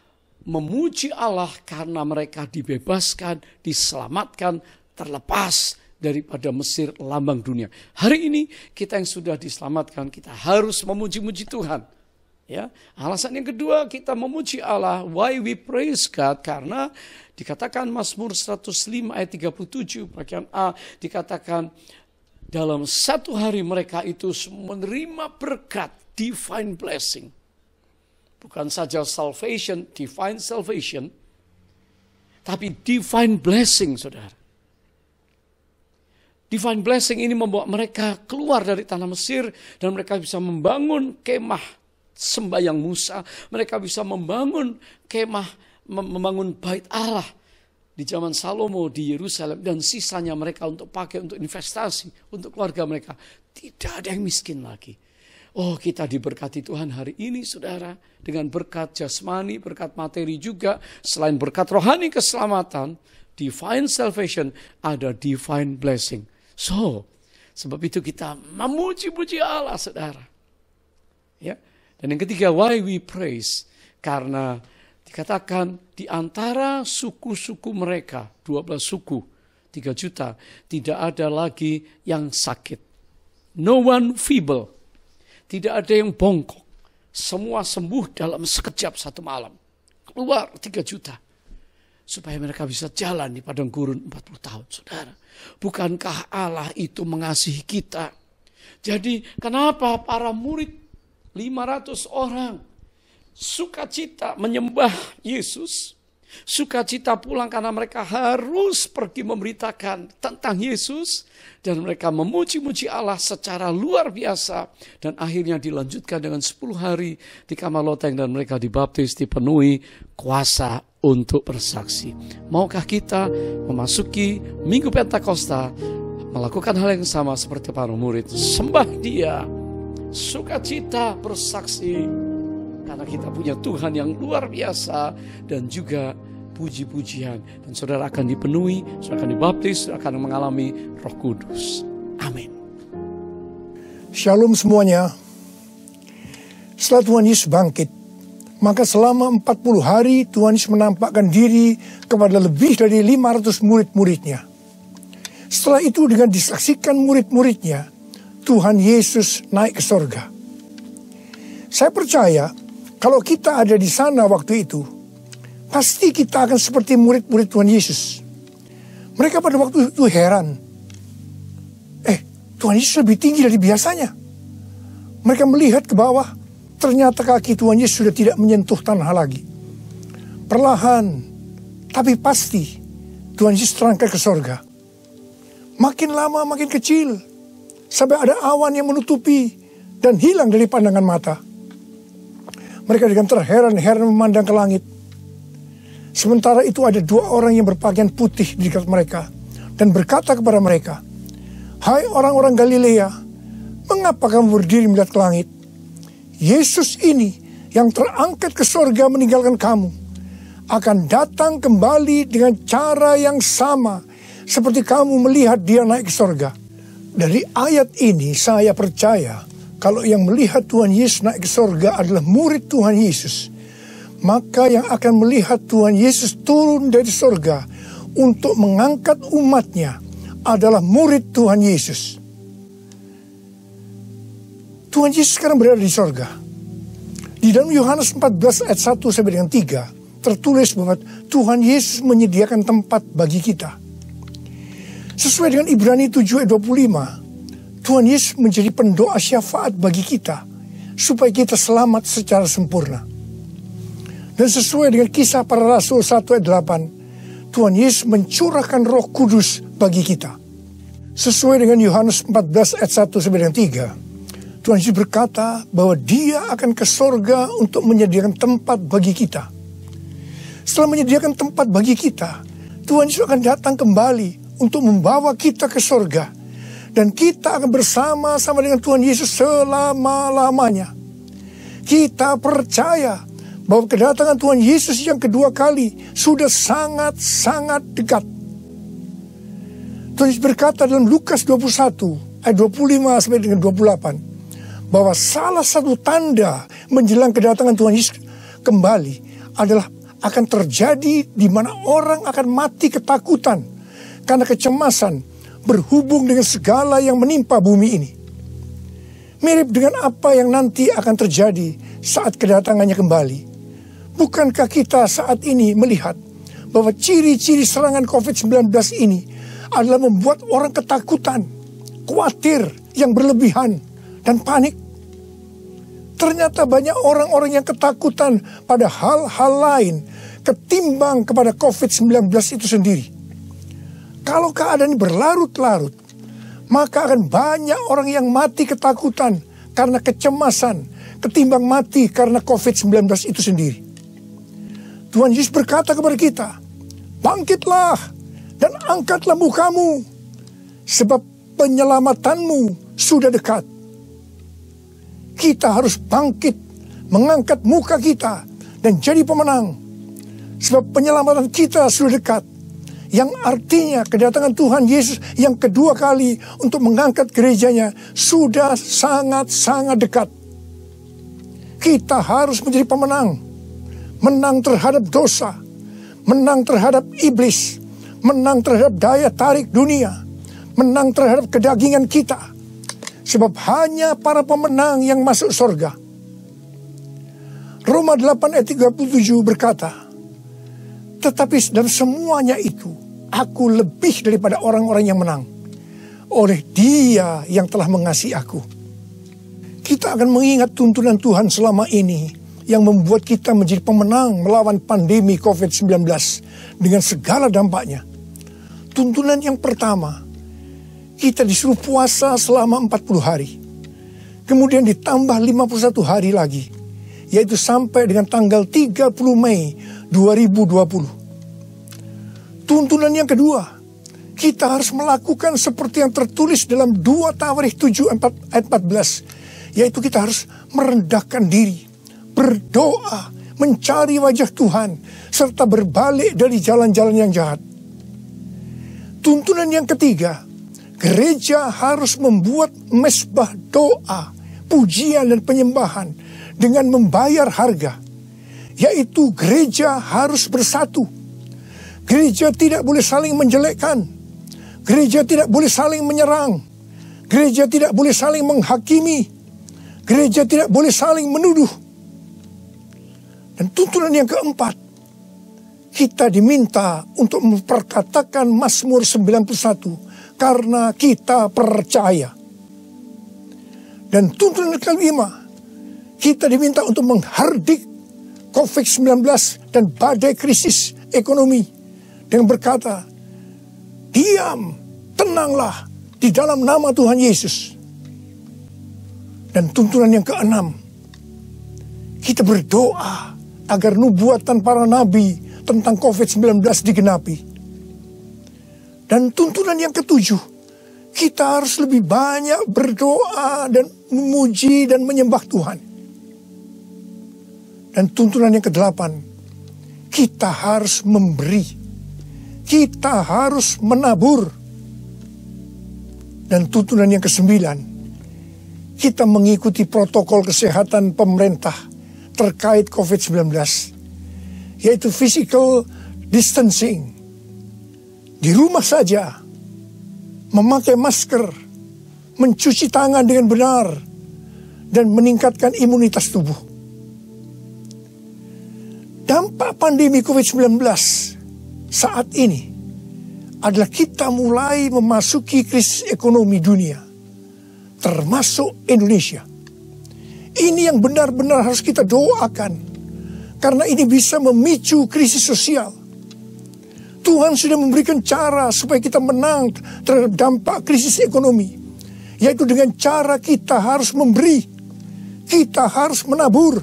memuji Allah karena mereka dibebaskan, diselamatkan, terlepas daripada Mesir, lambang dunia. Hari ini kita yang sudah diselamatkan, kita harus memuji-muji Tuhan. Ya, alasan yang kedua kita memuji Allah, why we praise God, karena dikatakan Mazmur 105 ayat 37 bagian A, dikatakan dalam satu hari mereka itu menerima berkat, divine blessing. Bukan saja salvation, divine salvation, tapi divine blessing, saudara. Divine blessing ini membawa mereka keluar dari tanah Mesir dan mereka bisa membangun kemah sembahyang Musa. Mereka bisa membangun kemah, membangun bait Allah di zaman Salomo di Yerusalem. Dan sisanya mereka untuk pakai untuk investasi, untuk keluarga mereka. Tidak ada yang miskin lagi. Oh, kita diberkati Tuhan hari ini, saudara. Dengan berkat jasmani, berkat materi juga. Selain berkat rohani keselamatan, divine salvation, ada divine blessing. So, sebab itu kita memuji-muji Allah, saudara. Ya. Dan yang ketiga, why we praise? Karena dikatakan di antara suku-suku mereka, 12 suku, 3 juta, tidak ada lagi yang sakit. No one feeble. Tidak ada yang bongkok. Semua sembuh dalam sekejap satu malam. Keluar 3 juta. Supaya mereka bisa jalan di padang gurun 40 tahun, saudara. Bukankah Allah itu mengasihi kita? Jadi kenapa para murid 500 orang sukacita menyembah Yesus, sukacita pulang karena mereka harus pergi memberitakan tentang Yesus, dan mereka memuji-muji Allah secara luar biasa, dan akhirnya dilanjutkan dengan 10 hari di kamar loteng dan mereka dibaptis, dipenuhi kuasa untuk bersaksi. Maukah kita memasuki Minggu Pentakosta melakukan hal yang sama seperti para murid, sembah Dia, sukacita bersaksi, karena kita punya Tuhan yang luar biasa, dan juga puji-pujian. Dan saudara akan dipenuhi, saudara akan dibaptis, saudara akan mengalami Roh Kudus. Amin. Shalom semuanya. Setelah Tuhan Yesus bangkit, maka selama 40 hari Tuhan Yesus menampakkan diri kepada lebih dari 500 murid-muridnya. Setelah itu dengan disaksikan murid-muridnya, Tuhan Yesus naik ke sorga. Saya percaya kalau kita ada di sana waktu itu, pasti kita akan seperti murid-murid Tuhan Yesus. Mereka pada waktu itu heran. Tuhan Yesus lebih tinggi dari biasanya. Mereka melihat ke bawah, ternyata kaki Tuhan Yesus sudah tidak menyentuh tanah lagi. Perlahan, tapi pasti, Tuhan Yesus terangkat ke sorga. Makin lama makin kecil, sampai ada awan yang menutupi dan hilang dari pandangan mata. Mereka dengan terheran-heran memandang ke langit. Sementara itu ada 2 orang yang berpakaian putih di dekat mereka dan berkata kepada mereka, "Hai orang-orang Galilea, mengapa kamu berdiri melihat ke langit? Yesus ini yang terangkat ke sorga meninggalkan kamu akan datang kembali dengan cara yang sama seperti kamu melihat Dia naik ke sorga." Dari ayat ini saya percaya kalau yang melihat Tuhan Yesus naik ke sorga adalah murid Tuhan Yesus, maka yang akan melihat Tuhan Yesus turun dari sorga untuk mengangkat umatnya adalah murid Tuhan Yesus. Tuhan Yesus sekarang berada di sorga. Di dalam Yohanes 14 ayat 1 sampai dengan 3 tertulis bahwa Tuhan Yesus menyediakan tempat bagi kita. Sesuai dengan Ibrani 7 ayat 25, Tuhan Yesus menjadi pendoa syafaat bagi kita supaya kita selamat secara sempurna. Dan sesuai dengan Kisah Para Rasul 1 ayat 8, Tuhan Yesus mencurahkan Roh Kudus bagi kita. Sesuai dengan Yohanes 14 ayat 1 sampai dengan 3, Tuhan Yesus berkata bahwa Dia akan ke sorga untuk menyediakan tempat bagi kita. Setelah menyediakan tempat bagi kita, Tuhan Yesus akan datang kembali untuk membawa kita ke sorga. Dan kita akan bersama-sama dengan Tuhan Yesus selama-lamanya. Kita percaya bahwa kedatangan Tuhan Yesus yang kedua kali sudah sangat-sangat dekat. Tuhan Yesus berkata dalam Lukas 21 ayat 25 sampai dengan 28 bahwa salah satu tanda menjelang kedatangan Tuhan Yesus kembali adalah akan terjadi di mana orang akan mati ketakutan karena kecemasan berhubung dengan segala yang menimpa bumi ini. Mirip dengan apa yang nanti akan terjadi saat kedatangannya kembali. Bukankah kita saat ini melihat bahwa ciri-ciri serangan COVID-19 ini adalah membuat orang ketakutan, khawatir yang berlebihan, dan panik? Ternyata banyak orang-orang yang ketakutan pada hal-hal lain ketimbang kepada COVID-19 itu sendiri. Kalau keadaan ini berlarut-larut, maka akan banyak orang yang mati ketakutan karena kecemasan ketimbang mati karena COVID-19 itu sendiri. Tuhan Yesus berkata kepada kita, bangkitlah dan angkatlah mukamu, sebab penyelamatanmu sudah dekat. Kita harus bangkit, mengangkat muka kita, dan jadi pemenang. Sebab penyelamatan kita sudah dekat. Yang artinya kedatangan Tuhan Yesus yang kedua kali untuk mengangkat gerejanya sudah sangat-sangat dekat. Kita harus menjadi pemenang. Menang terhadap dosa, menang terhadap iblis, menang terhadap daya tarik dunia, menang terhadap kedagingan kita. Sebab hanya para pemenang yang masuk surga. Roma 8 ayat 37 berkata, tetapi dalam semuanya itu, aku lebih daripada orang-orang yang menang. Oleh Dia yang telah mengasihi aku. Kita akan mengingat tuntunan Tuhan selama ini yang membuat kita menjadi pemenang melawan pandemi COVID-19 dengan segala dampaknya. Tuntunan yang pertama, kita disuruh puasa selama 40 hari. Kemudian ditambah 51 hari lagi, yaitu sampai dengan tanggal 30 Mei 2020. Tuntunan yang kedua, kita harus melakukan seperti yang tertulis dalam 2 Tawarikh 7 ayat 14, yaitu kita harus merendahkan diri, berdoa, mencari wajah Tuhan, serta berbalik dari jalan-jalan yang jahat. Tuntunan yang ketiga, gereja harus membuat mezbah doa, pujian dan penyembahan dengan membayar harga, yaitu gereja harus bersatu. Gereja tidak boleh saling menjelekkan, gereja tidak boleh saling menyerang, gereja tidak boleh saling menghakimi, gereja tidak boleh saling menuduh. Dan tuntunan yang keempat, kita diminta untuk memperkatakan Mazmur 91 karena kita percaya. Dan tuntunan yang kelima, kita diminta untuk menghardik COVID-19 dan badai krisis ekonomi dengan berkata, diam, tenanglah di dalam nama Tuhan Yesus. Dan tuntunan yang keenam, kita berdoa agar nubuatan para nabi tentang COVID-19 digenapi. Dan tuntunan yang ketujuh, kita harus lebih banyak berdoa dan memuji dan menyembah Tuhan. Dan tuntunan yang kedelapan, kita harus memberi, kita harus menabur. Dan tuntunan yang kesembilan, kita mengikuti protokol kesehatan pemerintah terkait COVID-19, yaitu physical distancing. Di rumah saja, memakai masker, mencuci tangan dengan benar, dan meningkatkan imunitas tubuh. Dampak pandemi COVID-19 saat ini adalah kita mulai memasuki krisis ekonomi dunia, termasuk Indonesia. Ini yang benar-benar harus kita doakan, karena ini bisa memicu krisis sosial. Tuhan sudah memberikan cara supaya kita menang terhadap dampak krisis ekonomi, yaitu dengan cara kita harus memberi, kita harus menabur.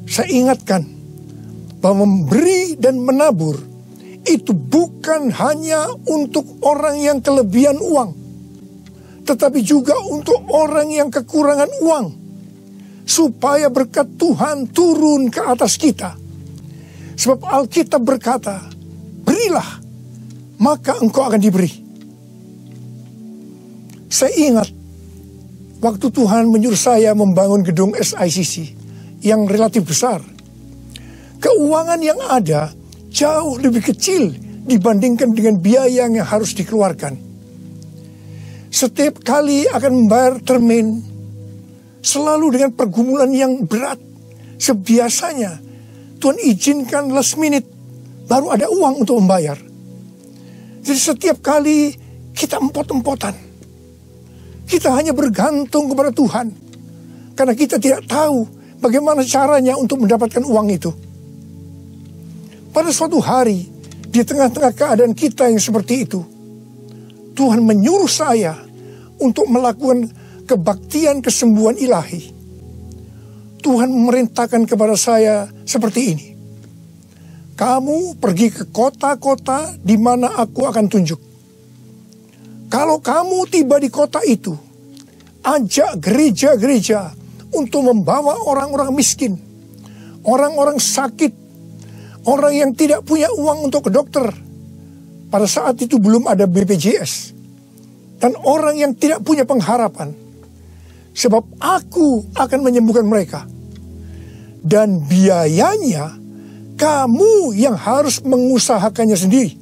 Saya ingatkan bahwa memberi dan menabur itu bukan hanya untuk orang yang kelebihan uang, tetapi juga untuk orang yang kekurangan uang, supaya berkat Tuhan turun ke atas kita. Sebab Alkitab berkata, berilah, maka engkau akan diberi. Saya ingat waktu Tuhan menyuruh saya membangun gedung SICC yang relatif besar. Keuangan yang ada jauh lebih kecil dibandingkan dengan biaya yang harus dikeluarkan. Setiap kali akan membayar termin, selalu dengan pergumulan yang berat. Sebiasanya Tuhan izinkan last minute, baru ada uang untuk membayar. Jadi setiap kali kita empot-empotan, kita hanya bergantung kepada Tuhan, karena kita tidak tahu bagaimana caranya untuk mendapatkan uang itu. Pada suatu hari, di tengah-tengah keadaan kita yang seperti itu, Tuhan menyuruh saya untuk melakukan kebaktian kesembuhan ilahi. Tuhan memerintahkan kepada saya seperti ini. Kamu pergi ke kota-kota di mana aku akan tunjuk. Kalau kamu tiba di kota itu, ajak gereja-gereja untuk membawa orang-orang miskin, orang-orang sakit, orang yang tidak punya uang untuk ke dokter. Pada saat itu belum ada BPJS. Dan orang yang tidak punya pengharapan. Sebab aku akan menyembuhkan mereka. Dan biayanya kamu yang harus mengusahakannya sendiri.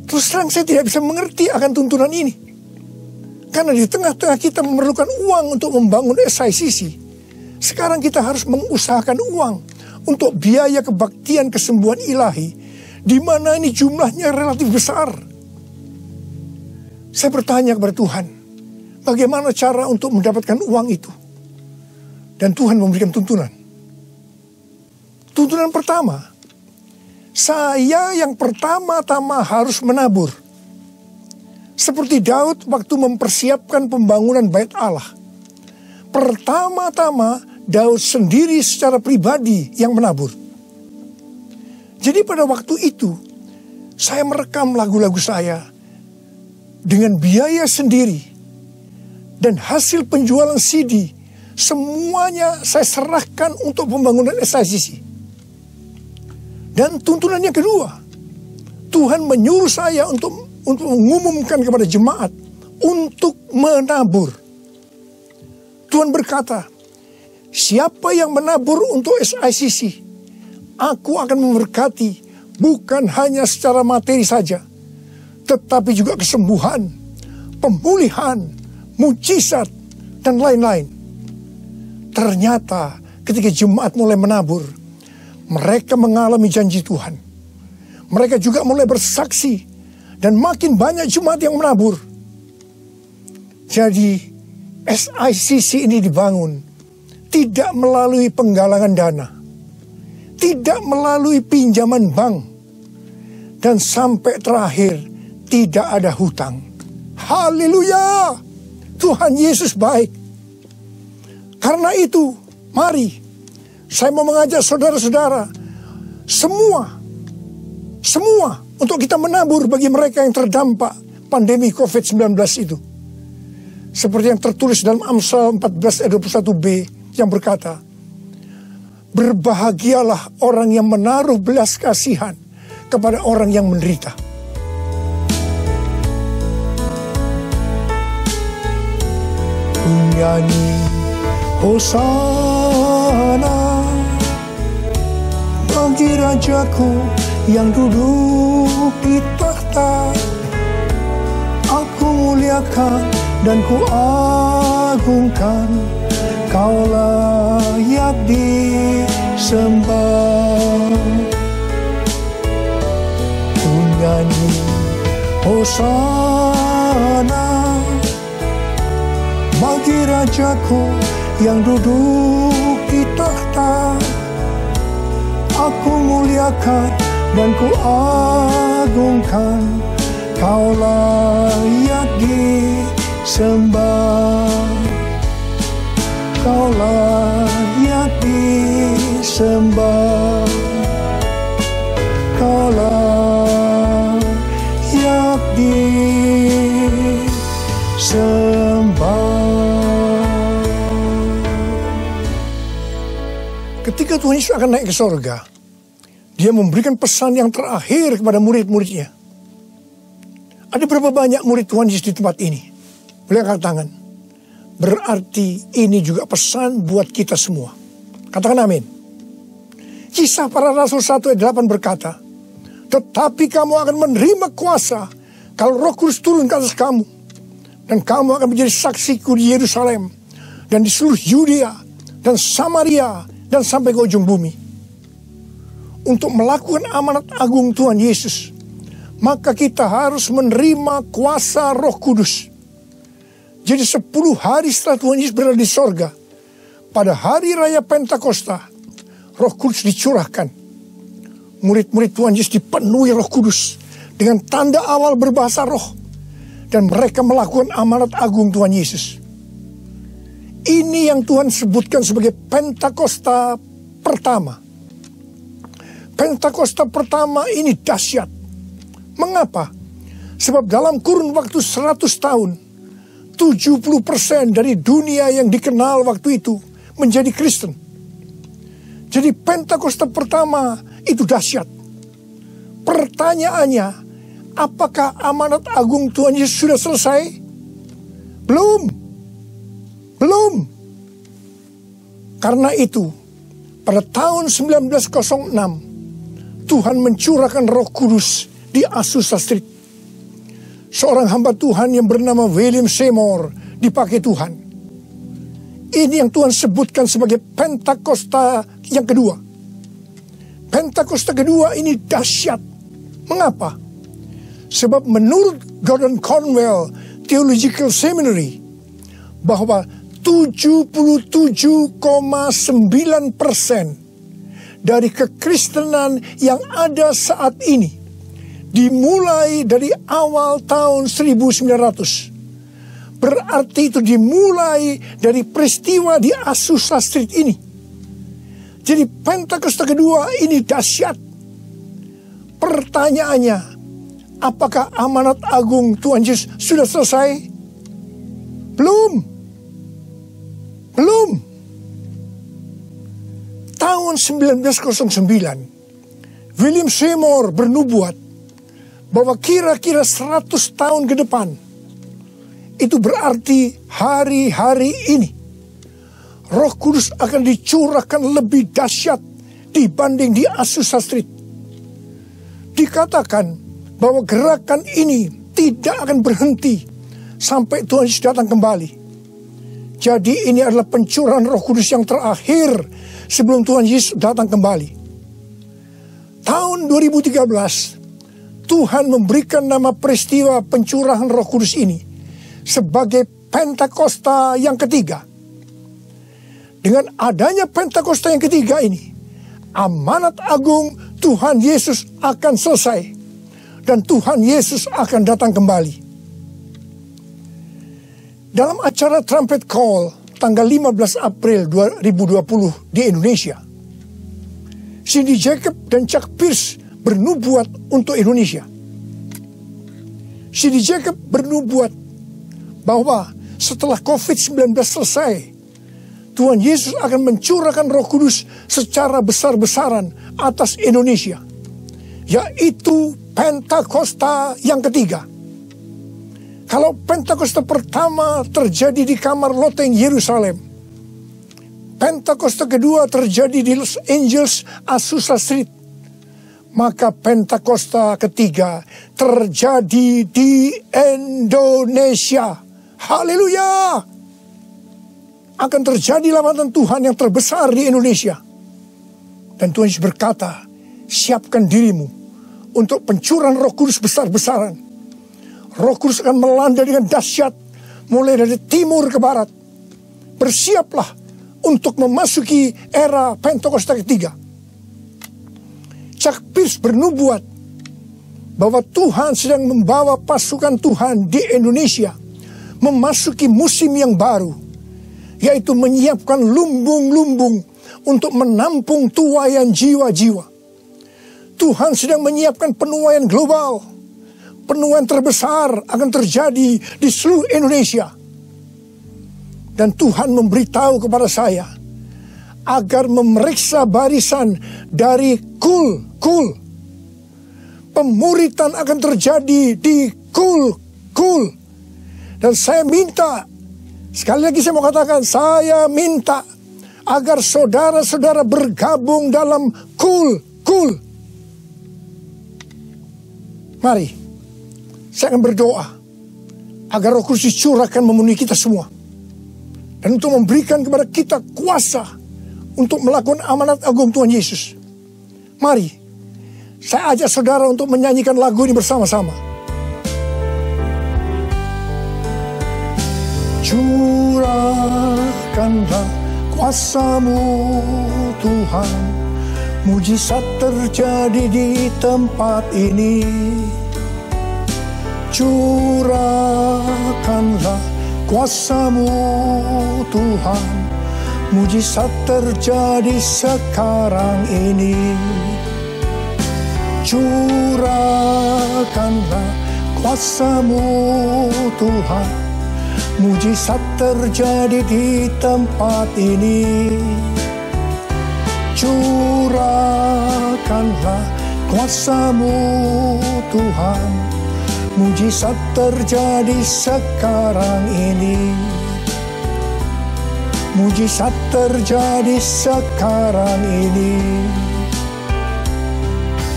Terus terang saya tidak bisa mengerti akan tuntunan ini. Karena di tengah-tengah kita memerlukan uang untuk membangun SICC. Sekarang kita harus mengusahakan uang untuk biaya kebaktian kesembuhan ilahi, di mana ini jumlahnya relatif besar. Saya bertanya kepada Tuhan, bagaimana cara untuk mendapatkan uang itu? Dan Tuhan memberikan tuntunan. Tuntunan pertama, saya yang pertama-tama harus menabur. Seperti Daud waktu mempersiapkan pembangunan Bait Allah. Pertama-tama Daud sendiri secara pribadi yang menabur. Jadi pada waktu itu, saya merekam lagu-lagu saya dengan biaya sendiri. Dan hasil penjualan CD, semuanya saya serahkan untuk pembangunan SICC. Dan tuntunan yang kedua, Tuhan menyuruh saya untuk mengumumkan kepada jemaat untuk menabur. Tuhan berkata, siapa yang menabur untuk SICC, aku akan memberkati bukan hanya secara materi saja, tetapi juga kesembuhan, pemulihan, mujizat, dan lain-lain. Ternyata ketika jemaat mulai menabur, mereka mengalami janji Tuhan. Mereka juga mulai bersaksi, dan makin banyak jemaat yang menabur. Jadi SICC ini dibangun tidak melalui penggalangan dana, tidak melalui pinjaman bank, dan sampai terakhir tidak ada hutang. Haleluya! Tuhan Yesus baik. Karena itu, mari saya mau mengajak saudara-saudara semua untuk kita menabur bagi mereka yang terdampak pandemi COVID-19 itu. Seperti yang tertulis dalam Amsal 14 ayat 21b yang berkata, berbahagialah orang yang menaruh belas kasihan kepada orang yang menderita. Nyanyi Hosana bagi Rajaku yang duduk di tahta. Aku muliakan dan ku agungkan, Kau layak disembah. Ku nyanyi Hosana bagi Rajaku yang duduk di tahta. Aku muliakan dan ku agungkan, Kau layak disembah. Kau layak disembah. Kau layak disembah. Ketika Tuhan Yesus akan naik ke sorga, Dia memberikan pesan yang terakhir kepada murid-muridnya. Ada berapa banyak murid Tuhan Yesus di tempat ini? Boleh angkat tangan. Berarti ini juga pesan buat kita semua. Katakan amin. Kisah Para Rasul 1 ayat 8 berkata, tetapi kamu akan menerima kuasa kalau Roh Kudus turun ke atas kamu. Dan kamu akan menjadi saksiku di Yerusalem dan di seluruh Yudea dan Samaria dan sampai ke ujung bumi. Untuk melakukan amanat agung Tuhan Yesus, maka kita harus menerima kuasa Roh Kudus. Jadi 10 hari setelah Tuhan Yesus berada di sorga, pada hari raya Pentakosta, Roh Kudus dicurahkan. Murid-murid Tuhan Yesus dipenuhi Roh Kudus dengan tanda awal berbahasa roh, dan mereka melakukan amanat agung Tuhan Yesus. Ini yang Tuhan sebutkan sebagai Pentakosta pertama. Pentakosta pertama ini dahsyat. Mengapa? Sebab dalam kurun waktu 100 tahun, 70% dari dunia yang dikenal waktu itu menjadi Kristen. Jadi Pentakosta pertama itu dahsyat. Pertanyaannya, apakah amanat agung Tuhan Yesus sudah selesai? Belum. Karena itu, pada tahun 1906, Tuhan mencurahkan Roh Kudus di Azusa Street. Seorang hamba Tuhan yang bernama William Seymour dipakai Tuhan. Ini yang Tuhan sebutkan sebagai Pentakosta yang kedua. Pentakosta kedua ini dahsyat. Mengapa? Sebab menurut Gordon Conwell Theological Seminary, bahwa 77,9% dari kekristenan yang ada saat ini dimulai dari awal tahun 1900. Berarti itu dimulai dari peristiwa di Azusa Street ini. Jadi Pentakosta kedua ini dahsyat. Pertanyaannya, apakah amanat agung Tuhan Yesus sudah selesai? Belum. Tahun 1909, William Seymour bernubuat bahwa kira-kira 100 tahun ke depan, itu berarti hari-hari ini, Roh Kudus akan dicurahkan lebih dahsyat dibanding di Azusa Street. Dikatakan bahwa gerakan ini tidak akan berhenti sampai Tuhan Yesus datang kembali. Jadi ini adalah pencurahan Roh Kudus yang terakhir sebelum Tuhan Yesus datang kembali. Tahun 2013, Tuhan memberikan nama peristiwa pencurahan Roh Kudus ini sebagai Pentakosta yang ketiga. Dengan adanya Pentakosta yang ketiga ini, amanat agung Tuhan Yesus akan selesai dan Tuhan Yesus akan datang kembali. Dalam acara Trumpet Call tanggal 15 April 2020 di Indonesia, Cindy Jacob dan Chuck Pierce bernubuat untuk Indonesia. Cindy Jacob bernubuat bahwa setelah COVID-19 selesai, Tuhan Yesus akan mencurahkan Roh Kudus secara besar-besaran atas Indonesia, yaitu Pentakosta yang ketiga. Kalau Pentakosta pertama terjadi di kamar loteng Yerusalem, Pentakosta kedua terjadi di Los Angeles, Azusa Street, maka Pentakosta ketiga terjadi di Indonesia. Haleluya! akan terjadi lambatan Tuhan yang terbesar di Indonesia. Dan Tuhan Yesus berkata, siapkan dirimu untuk pencurahan Roh Kudus besar-besaran. Roh Kudus akan melanda dengan dahsyat mulai dari timur ke barat. Bersiaplah untuk memasuki era Pentakosta ketiga. Chuck Pierce bernubuat bahwa Tuhan sedang membawa pasukan Tuhan di Indonesia memasuki musim yang baru, yaitu menyiapkan lumbung-lumbung untuk menampung tuaian jiwa-jiwa. Tuhan sedang menyiapkan penuaian global. Penuaian terbesar akan terjadi di seluruh Indonesia. Dan Tuhan memberitahu kepada saya agar memeriksa barisan dari kul. Pemuritan akan terjadi di kul. Dan saya minta, sekali lagi saya mau katakan, saya minta agar saudara-saudara bergabung dalam kul. Mari, saya akan berdoa agar Roh Kudus dicurahkan memenuhi kita semua. Dan untuk memberikan kepada kita kuasa untuk melakukan amanat agung Tuhan Yesus. Mari, saya ajak saudara untuk menyanyikan lagu ini bersama-sama. Curahkanlah kuasa-Mu Tuhan, mujizat terjadi di tempat ini. Curahkanlah kuasa-Mu Tuhan, mujizat terjadi sekarang ini. Curahkanlah kuasa-Mu Tuhan, mujizat terjadi di tempat ini. Curahkanlah kuasa-Mu Tuhan, mujizat terjadi sekarang ini. Mujizat terjadi sekarang ini.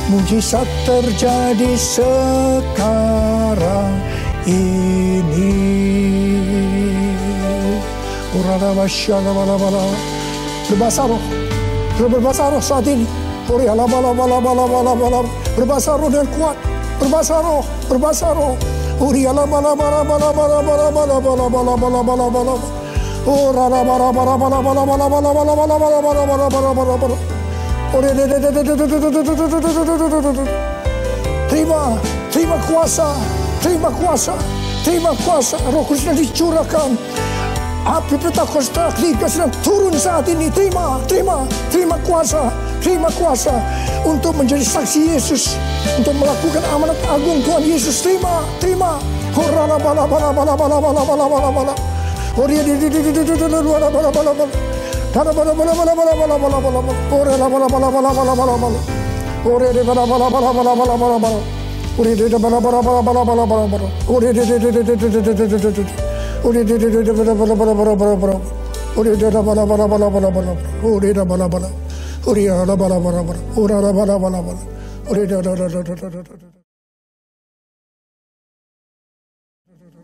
Mujizat terjadi sekarang ini. Berbahasa roh. Berbahasa roh saat ini. Berbahasa roh dengan kuat. Berbahasa roh. Berbahasa roh. Terima kuasa. Roh Kudus sedang dicurahkan. Api Pentakosta ketiga sedang turun saat ini. Terima kuasa untuk menjadi saksi Yesus, untuk melakukan amanat agung Tuhan Yesus. Terima.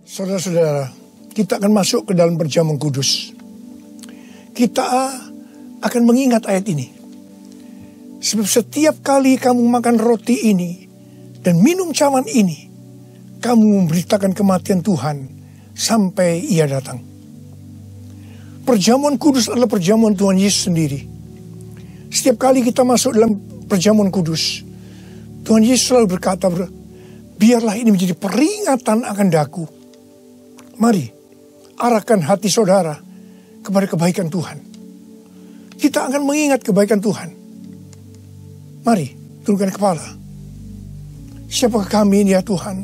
Saudara-saudara, kita akan masuk ke dalam perjamuan kudus. Kita akan mengingat ayat ini. Sebab setiap kali kamu makan roti ini dan minum cawan ini, kamu memberitakan kematian Tuhan sampai Ia datang. Perjamuan kudus adalah perjamuan Tuhan Yesus sendiri. Setiap kali kita masuk dalam perjamuan kudus, Tuhan Yesus selalu berkata, biarlah ini menjadi peringatan akan daku. Mari, arahkan hati saudara kepada kebaikan Tuhan. Kita akan mengingat kebaikan Tuhan. Mari, turunkan kepala. Siapakah kami ini ya Tuhan?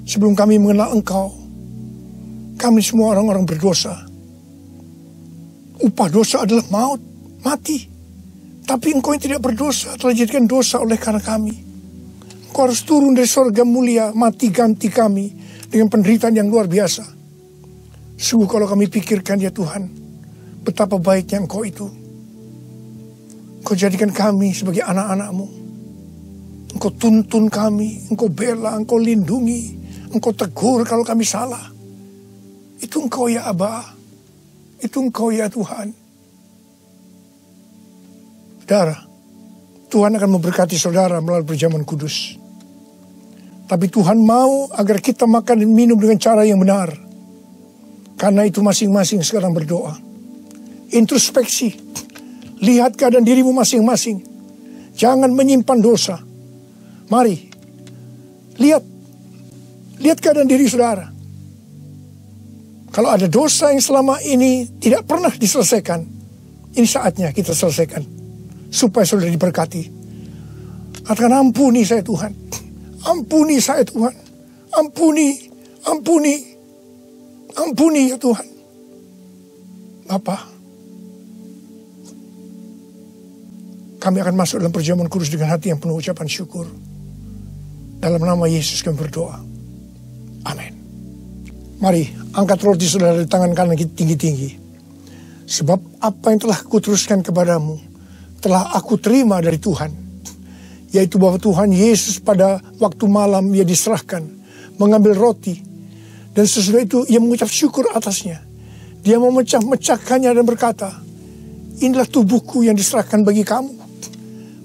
Sebelum kami mengenal Engkau, kami semua orang-orang berdosa. Upah dosa adalah maut, mati. Tapi Engkau yang tidak berdosa telah dijadikan dosa oleh karena kami. Engkau harus turun dari surga mulia, mati ganti kami dengan penderitaan yang luar biasa. Sungguh kalau kami pikirkan ya Tuhan, betapa baiknya Engkau itu. Engkau jadikan kami sebagai anak-anak-Mu. Engkau tuntun kami, Engkau bela, Engkau lindungi, Engkau tegur kalau kami salah. Itu Engkau ya Aba. Itu Engkau ya Tuhan. Saudara, Tuhan akan memberkati saudara melalui perjamuan kudus. Tapi Tuhan mau agar kita makan dan minum dengan cara yang benar. Karena itu masing-masing sekarang berdoa. Introspeksi. Lihat keadaan dirimu masing-masing. Jangan menyimpan dosa. Mari. Lihat keadaan diri saudara. Kalau ada dosa yang selama ini tidak pernah diselesaikan, ini saatnya kita selesaikan. Supaya saudara diberkati. Katakan, ampuni saya Tuhan. Ampuni saya Tuhan. Ampuni ya Tuhan. Bapa, kami akan masuk dalam perjamuan kudus dengan hati yang penuh ucapan syukur. Dalam nama Yesus kami berdoa. Amin. Mari angkat roti saudara di tangan kanan kita tinggi-tinggi. Sebab apa yang telah kuteruskan kepadamu telah aku terima dari Tuhan. Yaitu bahwa Tuhan Yesus pada waktu malam ia diserahkan, mengambil roti. Dan sesudah itu ia mengucap syukur atasnya. Dia memecah-mecahkannya dan berkata, inilah tubuhku yang diserahkan bagi kamu.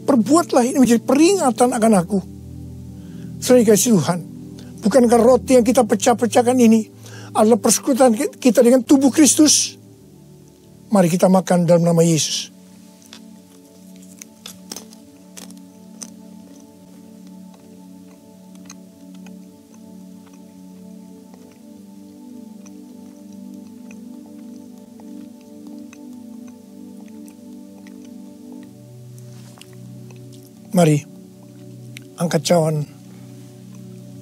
Perbuatlah ini menjadi peringatan akan aku. Saudara dikasihi Tuhan, bukankah roti yang kita pecah-pecahkan ini adalah persekutuan kita dengan tubuh Kristus? Mari kita makan dalam nama Yesus. Mari, angkat cawan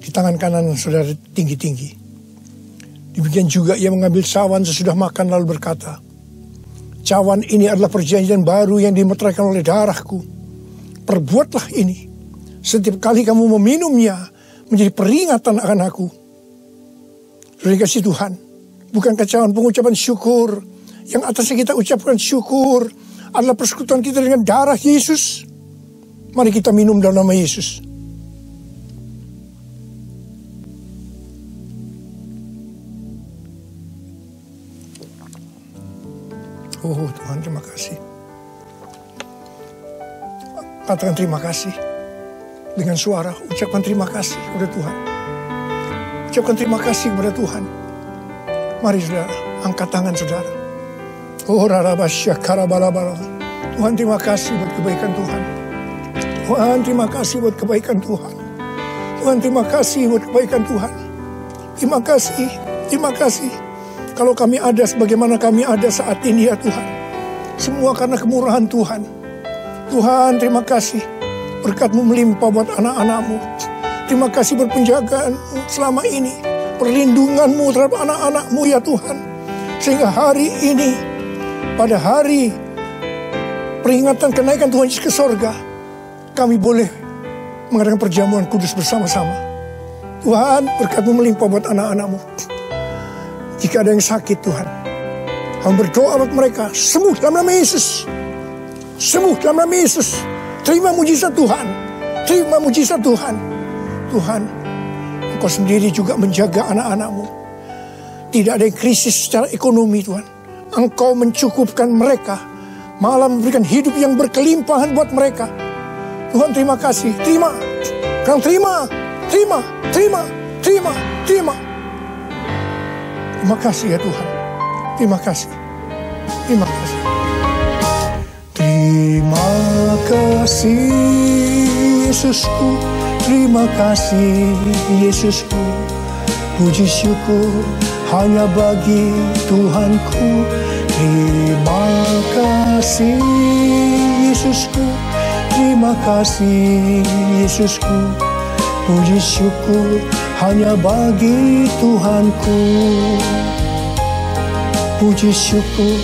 di tangan kanan saudara tinggi-tinggi. Demikian juga ia mengambil cawan sesudah makan lalu berkata, cawan ini adalah perjanjian baru yang dimeteraikan oleh darahku. Perbuatlah ini. Setiap kali kamu meminumnya menjadi peringatan akan aku. Saudara kasih Tuhan, bukankah cawan pengucapan syukur yang atasnya kita ucapkan syukur adalah persekutuan kita dengan darah Yesus? Mari kita minum dalam nama Yesus. Oh Tuhan, terima kasih. Katakan terima kasih. Dengan suara, ucapkan terima kasih kepada Tuhan. Ucapkan terima kasih kepada Tuhan. Mari saudara, angkat tangan saudara. Oh rarabasya karabalabala. Tuhan terima kasih buat kebaikan Tuhan. Tuhan terima kasih buat kebaikan Tuhan. Tuhan terima kasih buat kebaikan Tuhan. Terima kasih, terima kasih. Kalau kami ada sebagaimana kami ada saat ini ya Tuhan. Semua karena kemurahan Tuhan. Tuhan terima kasih. Berkat-Mu melimpah buat anak-anak-Mu. Terima kasih buat penjagaan-Mu selama ini. Perlindungan-Mu terhadap anak-anak-Mu ya Tuhan. Sehingga hari ini, pada hari peringatan kenaikan Tuhan Yesus ke sorga, kami boleh mengadakan perjamuan kudus bersama-sama. Tuhan, berkat-Mu melimpah buat anak-anak-Mu. Jika ada yang sakit Tuhan, kami berdoa buat mereka, sembuh dalam nama Yesus. Sembuh dalam nama Yesus. Terima mujizat Tuhan. Terima mujizat Tuhan. Tuhan, Engkau sendiri juga menjaga anak-anak-Mu. Tidak ada yang krisis secara ekonomi Tuhan. Engkau mencukupkan mereka, malah memberikan hidup yang berkelimpahan buat mereka. Tuhan terima kasih, terima, Kang terima. Terima kasih ya Tuhan, terima kasih. Terima kasih Yesusku, terima kasih Yesusku. Puji syukur hanya bagi Tuhanku. Terima kasih Yesusku. Terima kasih Yesusku. Puji syukur hanya bagi Tuhanku. Puji syukur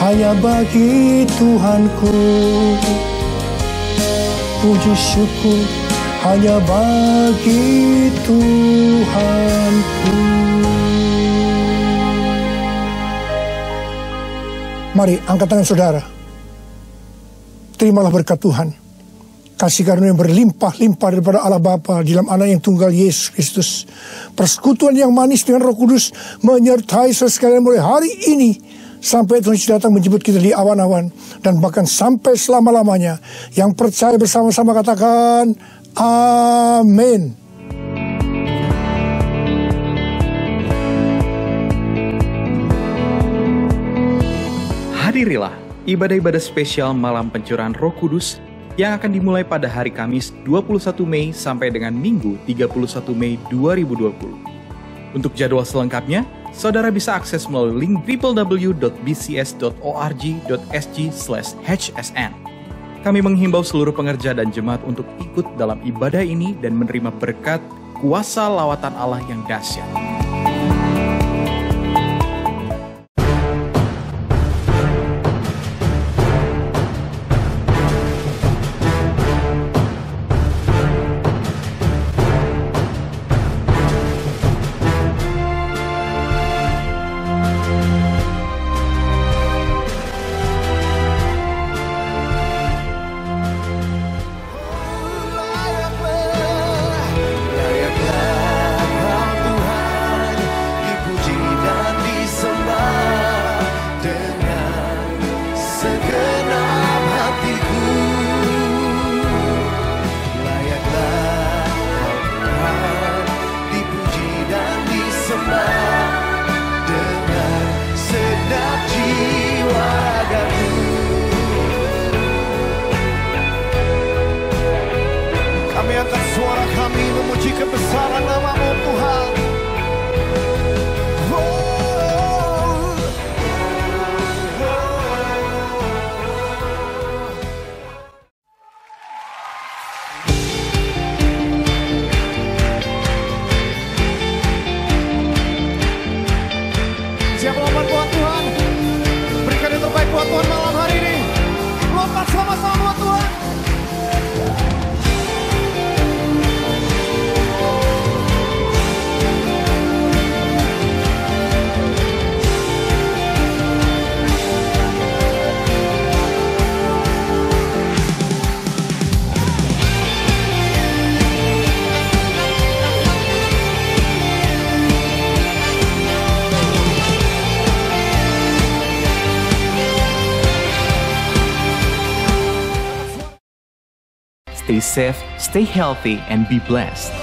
hanya bagi Tuhanku. Puji syukur hanya bagi Tuhanku. Mari angkat tangan saudara. Terimalah berkat Tuhan. Kasih karunia yang berlimpah-limpah daripada Allah Bapa di dalam Anak yang tunggal Yesus Kristus. Persekutuan yang manis dengan Roh Kudus menyertai saudara sekalian mulai hari ini sampai Tuhan Yesus datang menjemput kita di awan-awan, dan bahkan sampai selama-lamanya. Yang percaya bersama-sama katakan, amin. Hadirilah ibadah-ibadah spesial Malam Pencurahan Roh Kudus yang akan dimulai pada hari Kamis 21 Mei sampai dengan Minggu 31 Mei 2020. Untuk jadwal selengkapnya, saudara bisa akses melalui link www.bcs.org.sg/hsn. Kami menghimbau seluruh pengerja dan jemaat untuk ikut dalam ibadah ini dan menerima berkat kuasa lawatan Allah yang dahsyat. Kami angkat suara kami memuji kebesaran nama-Mu Tuhan. Siap lompat buat Tuhan. Berikan yang terbaik buat Tuhan malam hari ini. Lompat sama-sama buat Tuhan. Stay safe, stay healthy, and be blessed.